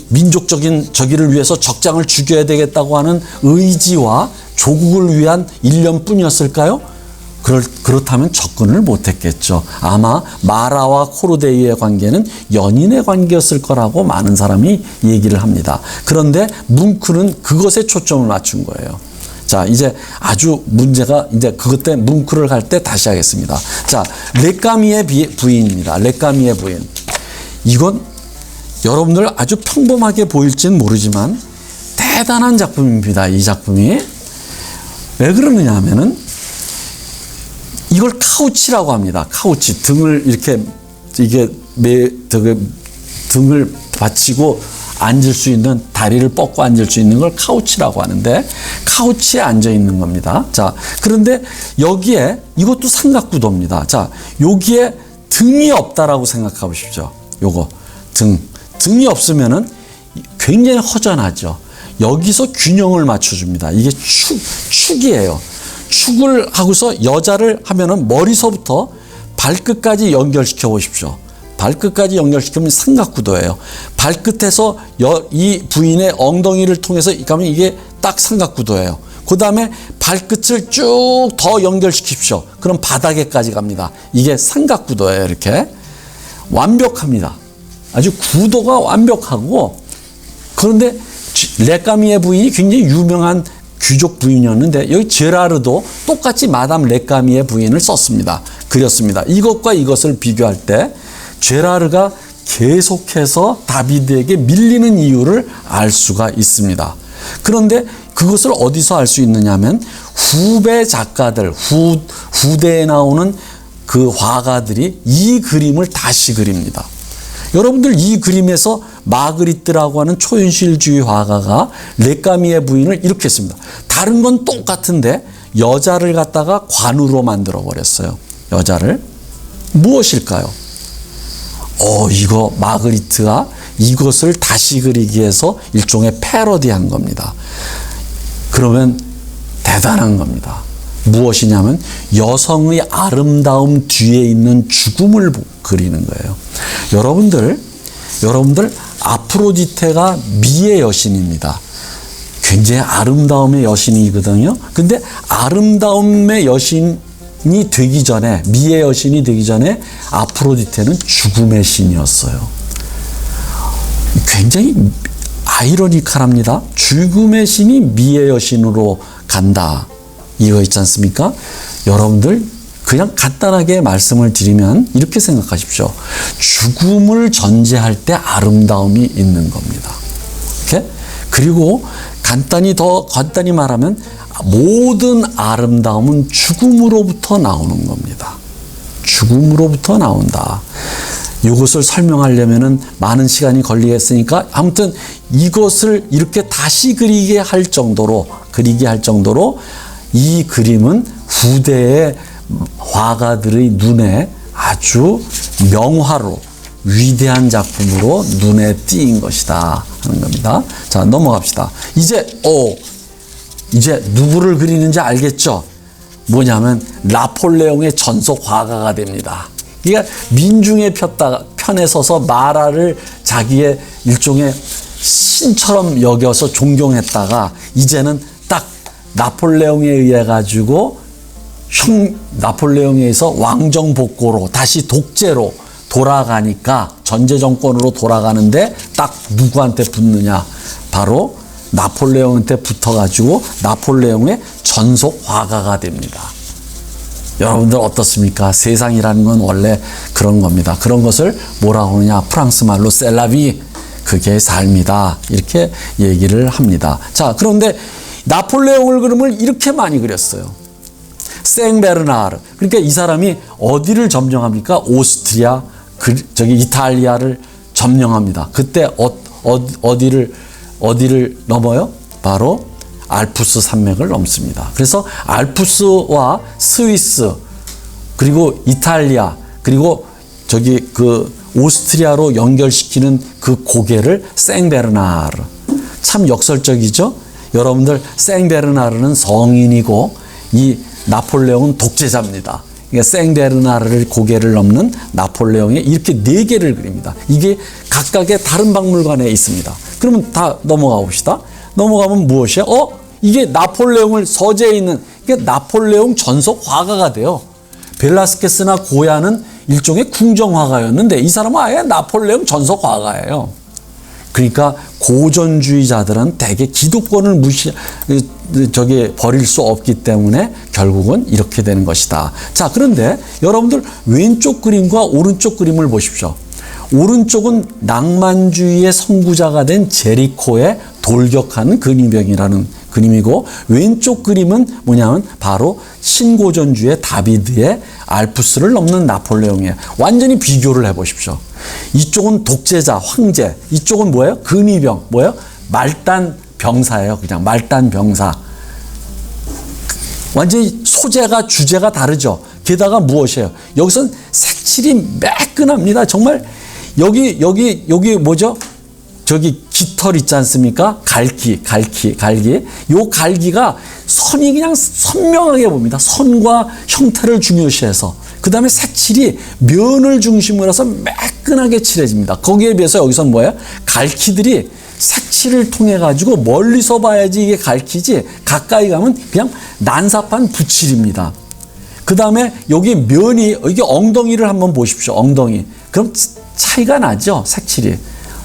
민족적인 저기를 위해서 적장을 죽여야 되겠다고 하는 의지와 조국을 위한 일념뿐이었을까요? 그렇다면 접근을 못했겠죠. 아마 마라와 코르데이의 관계는 연인의 관계였을 거라고 많은 사람이 얘기를 합니다. 그런데 뭉크는 그것에 초점을 맞춘 거예요. 자, 이제 아주 문제가 이제 그것 때문에 뭉크를 갈 때 다시 하겠습니다. 자, 레까미의 부인입니다. 레까미의 부인. 이건 여러분들 아주 평범하게 보일지는 모르지만 대단한 작품입니다. 이 작품이. 왜 그러느냐 하면은 이걸 카우치라고 합니다. 카우치. 등을 이렇게 등을 받치고 앉을 수 있는 다리를 뻗고 앉을 수 있는 걸 카우치라고 하는데 카우치에 앉아 있는 겁니다. 자, 그런데 여기에 이것도 삼각구도입니다. 자, 여기에 등이 없다라고 생각해 보십시오. 요거 등이 없으면은 굉장히 허전하죠. 여기서 균형을 맞춰줍니다. 이게 축이에요. 축을 하고서 여자를 하면은 머리서부터 발끝까지 연결시켜 보십시오. 발끝까지 연결시키면 삼각구도예요. 발끝에서 이 부인의 엉덩이를 통해서 가면 이게 딱 삼각구도예요. 그 다음에 발끝을 쭉 더 연결시키십시오. 그럼 바닥에까지 갑니다. 이게 삼각구도예요. 이렇게 완벽합니다. 아주 구도가 완벽하고. 그런데 레까미의 부인이 굉장히 유명한 귀족 부인이었는데 여기 제라르도 똑같이 마담 레까미의 부인을 썼습니다. 그렸습니다. 이것과 이것을 비교할 때 제라르가 계속해서 다비드에게 밀리는 이유를 알 수가 있습니다. 그런데 그것을 어디서 알 수 있느냐 하면 후배 작가들, 후대에 나오는 그 화가들이 이 그림을 다시 그립니다. 여러분들 이 그림에서 마그리트라고 하는 초현실주의 화가가 레까미의 부인을 이렇게 했습니다. 다른 건 똑같은데 여자를 갖다가 관우로 만들어 버렸어요. 여자를. 무엇일까요? 이거 마그리트가 이것을 다시 그리기 위해서 일종의 패러디한 겁니다. 그러면 대단한 겁니다. 무엇이냐면 여성의 아름다움 뒤에 있는 죽음을 그리는 거예요. 여러분들 아프로디테가 미의 여신입니다. 굉장히 아름다움의 여신이거든요. 근데 아름다움의 여신이 되기 전에, 미의 여신이 되기 전에 아프로디테는 죽음의 신이었어요. 굉장히 아이러니컬합니다. 죽음의 신이 미의 여신으로 간다. 이거 있지 않습니까? 여러분들 그냥 간단하게 말씀을 드리면 이렇게 생각하십시오. 죽음을 전제할 때 아름다움이 있는 겁니다. 이렇게? 그리고 더 간단히 말하면 모든 아름다움은 죽음으로부터 나오는 겁니다. 죽음으로부터 나온다. 이것을 설명하려면은 많은 시간이 걸리겠으니까 아무튼 이것을 이렇게 다시 그리게 할 정도로 이 그림은 후대의 화가들의 눈에 아주 명화로 위대한 작품으로 눈에 띄인 것이다 하는 겁니다. 자, 넘어갑시다. 이제 누구를 그리는지 알겠죠? 뭐냐면 나폴레옹의 전속 화가가 됩니다. 그러니까 민중의 편에 서서 마라를 자기의 일종의 신처럼 여겨서 존경했다가 이제는 딱 나폴레옹에 의해 가지고 나폴레옹에 의해서 왕정복고로 다시 독재로 돌아가니까 전제 정권으로 돌아가는데 딱 누구한테 붙느냐? 바로 나폴레옹한테 붙어가지고 나폴레옹의 전속 화가가 됩니다. 여러분들 어떻습니까? 세상이라는 건 원래 그런 겁니다. 그런 것을 뭐라고 하느냐? 프랑스 말로 셀라비, 그게 삶이다. 이렇게 얘기를 합니다. 자, 그런데 나폴레옹을 그림을 이렇게 많이 그렸어요. 생베르나르. 그러니까 이 사람이 어디를 점령합니까? 오스트리아, 이탈리아를 점령합니다. 그때 어디를 넘어요? 바로 알프스 산맥을 넘습니다. 그래서 알프스와 스위스, 그리고 이탈리아, 그리고 오스트리아로 연결시키는 그 고개를 생베르나르. 참 역설적이죠? 여러분들, 생베르나르는 성인이고 이 나폴레옹은 독재자입니다. 그러니까 생베르나르를 고개를 넘는 나폴레옹의 이렇게 4개를 그립니다. 이게 각각의 다른 박물관에 있습니다. 그러면 다 넘어가 봅시다. 넘어가면 무엇이야? 이게 나폴레옹을 서재에 있는, 이게 나폴레옹 전속 화가가 돼요. 벨라스케스나 고야는 일종의 궁정화가였는데 이 사람은 아예 나폴레옹 전속 화가예요. 그러니까 고전주의자들은 대개 기득권을 버릴 수 없기 때문에 결국은 이렇게 되는 것이다. 자, 그런데 여러분들 왼쪽 그림과 오른쪽 그림을 보십시오. 오른쪽은 낭만주의의 선구자가 된 제리코의 돌격하는 근위병이라는 그림이고, 왼쪽 그림은 뭐냐면 바로 신고전주의 다비드의 알프스를 넘는 나폴레옹이에요. 완전히 비교를 해보십시오. 이쪽은 독재자, 황제, 이쪽은 뭐예요? 근위병, 뭐예요? 말단 병사예요. 그냥 말단 병사. 완전히 소재가, 주제가 다르죠. 게다가 무엇이에요? 여기선 색칠이 매끈합니다. 정말 여기 뭐죠? 저기 깃털 있지 않습니까? 갈기. 요 갈기가 선이 그냥 선명하게 봅니다. 선과 형태를 중요시해서. 그 다음에 색칠이 면을 중심으로 해서 매끈하게 칠해집니다. 거기에 비해서 여기서는 뭐예요? 갈기들이 색칠을 통해 가지고 멀리서 봐야지 이게 갈기지, 가까이 가면 그냥 난사판 붓칠입니다. 그 다음에 여기 면이, 이게 엉덩이를 한번 보십시오. 엉덩이. 그럼 차이가 나죠? 색칠이.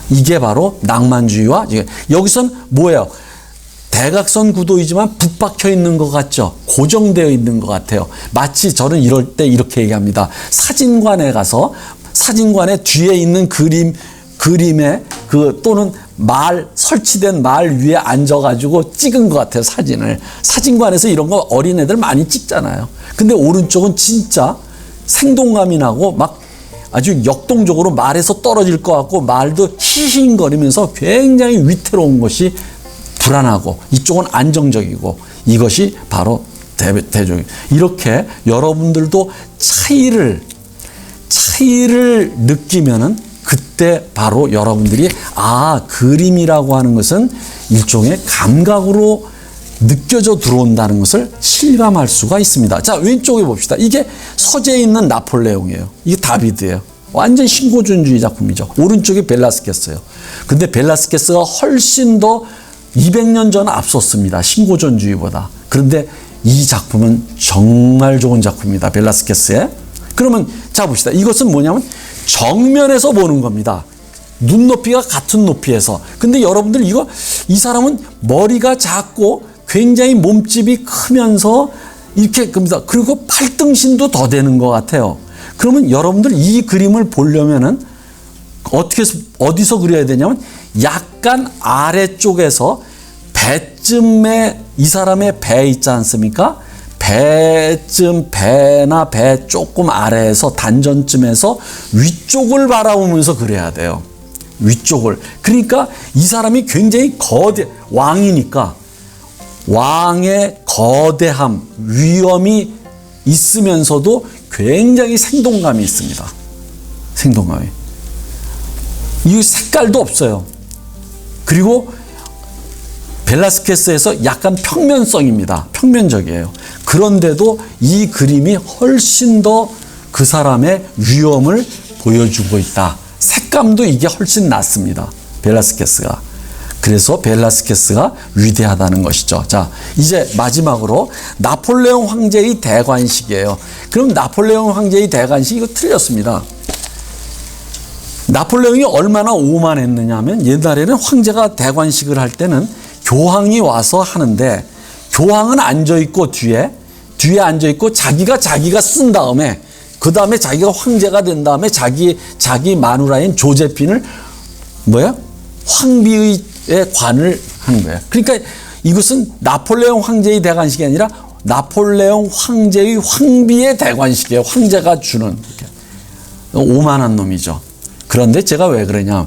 이게 바로 낭만주의와, 여기선 뭐예요? 대각선 구도이지만 붙박혀 있는 것 같죠? 고정되어 있는 것 같아요. 마치 저는 이럴 때 이렇게 얘기합니다. 사진관에 가서 사진관에 뒤에 있는 그림에 또는 설치된 말 위에 앉아가지고 찍은 것 같아요, 사진을. 사진관에서 이런 거 어린애들 많이 찍잖아요. 근데 오른쪽은 진짜 생동감이 나고 막 아주 역동적으로 말에서 떨어질 것 같고 말도 히힝거리면서 굉장히 위태로운 것이 불안하고, 이쪽은 안정적이고, 이것이 바로 대중. 이렇게 여러분들도 차이를 느끼면은 그때 바로 여러분들이 그림이라고 하는 것은 일종의 감각으로 느껴져 들어온다는 것을 실감할 수가 있습니다. 자, 왼쪽에 봅시다. 이게 서재에 있는 나폴레옹이에요. 이게 다비드예요. 완전 신고전주의 작품이죠. 오른쪽에 벨라스케스예요. 근데 벨라스케스가 훨씬 더 200년 전 앞섰습니다. 신고전주의보다. 그런데 이 작품은 정말 좋은 작품입니다. 벨라스케스의. 그러면 자 봅시다. 이것은 뭐냐면 정면에서 보는 겁니다. 눈높이가 같은 높이에서. 근데 여러분들 이 사람은 머리가 작고 굉장히 몸집이 크면서 이렇게 겁니다. 그리고 팔등신도 더 되는 것 같아요. 그러면 여러분들 이 그림을 보려면은 어디서 그려야 되냐면 약간 아래쪽에서 배쯤에 이 사람의 배 있지 않습니까? 배나 배 조금 아래에서 단전쯤에서 위쪽을 바라보면서 그려야 돼요. 위쪽을. 그러니까 이 사람이 굉장히 왕이니까 왕의 거대함, 위엄이 있으면서도 굉장히 생동감이 있습니다. 생동감이. 이 색깔도 없어요. 그리고 벨라스케스에서 약간 평면성입니다. 평면적이에요. 그런데도 이 그림이 훨씬 더 그 사람의 위엄을 보여주고 있다. 색감도 이게 훨씬 낫습니다. 벨라스케스가. 그래서 벨라스케스가 위대하다는 것이죠. 자, 이제 마지막으로 나폴레옹 황제의 대관식이에요. 그럼 나폴레옹 황제의 대관식 이거 틀렸습니다. 나폴레옹이 얼마나 오만했느냐 하면 옛날에는 황제가 대관식을 할 때는 교황이 와서 하는데 교황은 앉아있고 뒤에 앉아있고 자기가 쓴 다음에 그 다음에 자기가 황제가 된 다음에 자기 마누라인 조제핀을 황비의 관을 하는 거예요. 그러니까 이것은 나폴레옹 황제의 대관식이 아니라 나폴레옹 황제의 황비의 대관식이에요. 황제가 주는. 이렇게. 오만한 놈이죠. 그런데 제가 왜 그러냐.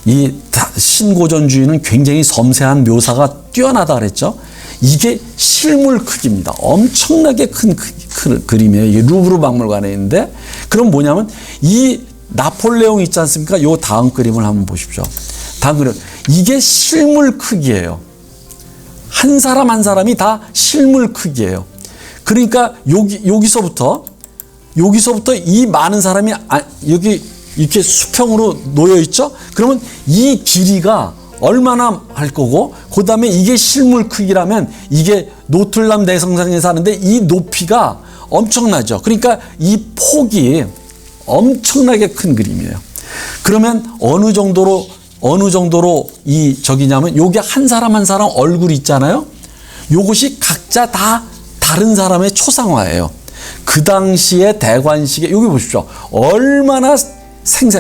이 신고전주의는 굉장히 섬세한 묘사가 뛰어나다 그랬죠. 이게 실물 크기입니다. 엄청나게 큰 그림이에요. 이게 루브르 박물관에 있는데, 그럼 뭐냐면 이 나폴레옹 있지 않습니까? 요 다음 그림을 한번 보십시오. 다음 그림. 이게 실물 크기예요. 한 사람 한 사람이 다 실물 크기예요. 그러니까 여기서부터 이 많은 사람이 여기 이렇게 수평으로 놓여 있죠? 그러면 이 길이가 얼마나 할 거고, 그 다음에 이게 실물 크기라면 이게 노틀담 대성당에서 하는데 이 높이가 엄청나죠. 그러니까 이 폭이 엄청나게 큰 그림이에요. 그러면 어느 정도로 저기냐면 요게 한 사람 한 사람 얼굴 있잖아요. 요것이 각자 다 다른 사람의 초상화예요. 그 당시에 대관식에 여기 보십시오. 얼마나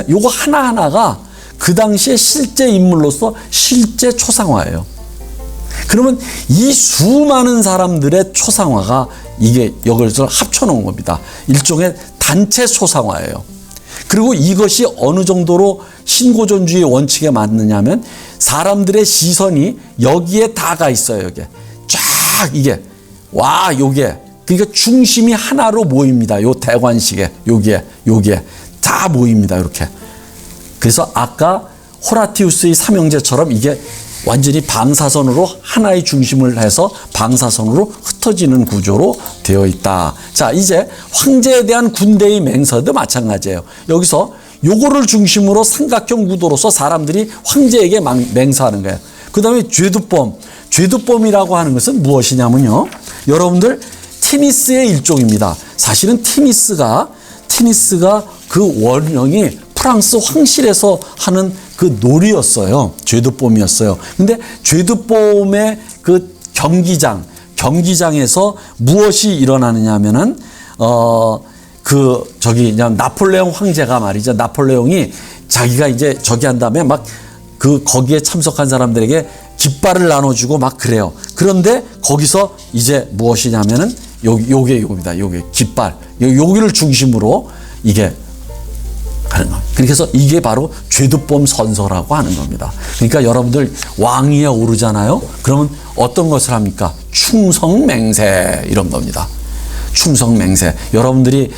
요거 하나하나가 그 당시에 실제 인물로서 실제 초상화예요. 그러면 이 수많은 사람들의 초상화가 이게 여기서 합쳐놓은 겁니다. 일종의 단체 초상화예요. 그리고 이것이 어느 정도로 신고전주의 원칙에 맞느냐면 사람들의 시선이 여기에 다가 있어요. 여기에 쫙 이게 요게 그러니까 중심이 하나로 모입니다. 요 대관식에 여기에 다 모입니다. 이렇게. 그래서 아까 호라티우스의 삼형제처럼 이게 완전히 방사선으로 하나의 중심을 해서 방사선으로 흩어지는 구조로 되어 있다. 자, 이제 황제에 대한 군대의 맹세도 마찬가지예요. 여기서 요거를 중심으로 삼각형 구도로서 사람들이 황제에게 맹세하는 거예요. 그 다음에 죄두범이라고 하는 것은 무엇이냐면요. 여러분들 티미스의 일종입니다. 사실은 티미스가 그 원형이 프랑스 황실에서 하는 그 놀이였어요. 죄두범이었어요. 근데 죄두범의 그 경기장에서 무엇이 일어나느냐 하면은, 그냥 나폴레옹 황제가 말이죠. 나폴레옹이 자기가 이제 저기 한 다음에 거기에 참석한 사람들에게 깃발을 나눠주고 막 그래요. 그런데 거기서 이제 무엇이냐면은 요겁니다. 요게 깃발. 여기를 중심으로 이게 하는 겁니다. 그래서 이게 바로 죄두범 선서라고 하는 겁니다. 그러니까 여러분들 왕위에 오르잖아요. 그러면 어떤 것을 합니까? 충성맹세 이런 겁니다. 충성맹세. 여러분들이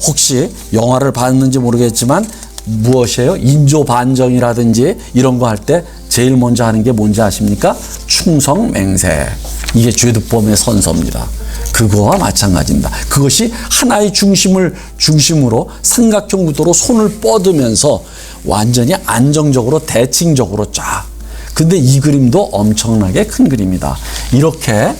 혹시 영화를 봤는지 모르겠지만 무엇이에요? 인조반정이라든지 이런 거 할 때 제일 먼저 하는 게 뭔지 아십니까? 충성맹세. 이게 죄두범의 선서입니다. 그거와 마찬가지입니다. 그것이 하나의 중심으로 삼각형 구도로 손을 뻗으면서 완전히 안정적으로 대칭적으로 쫙. 근데 이 그림도 엄청나게 큰 그림이다. 이렇게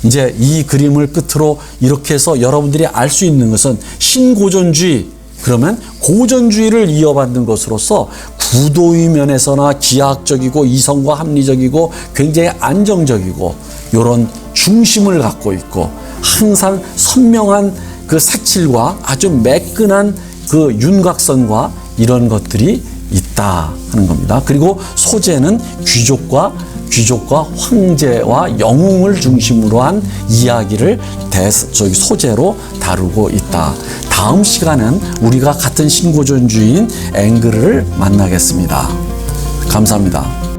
이제 이 그림을 끝으로 이렇게 해서 여러분들이 알 수 있는 것은 신고전주의, 그러면 고전주의를 이어받는 것으로서 구도의 면에서나 기하학적이고 이성과 합리적이고 굉장히 안정적이고 이런 중심을 갖고 있고 항상 선명한 그 색칠과 아주 매끈한 그 윤곽선과 이런 것들이 있다 하는 겁니다. 그리고 소재는 귀족과 황제와 영웅을 중심으로 한 이야기를 소재로 다루고 있다. 다음 시간은 우리가 같은 신고전주의인 앵그르를 만나겠습니다. 감사합니다.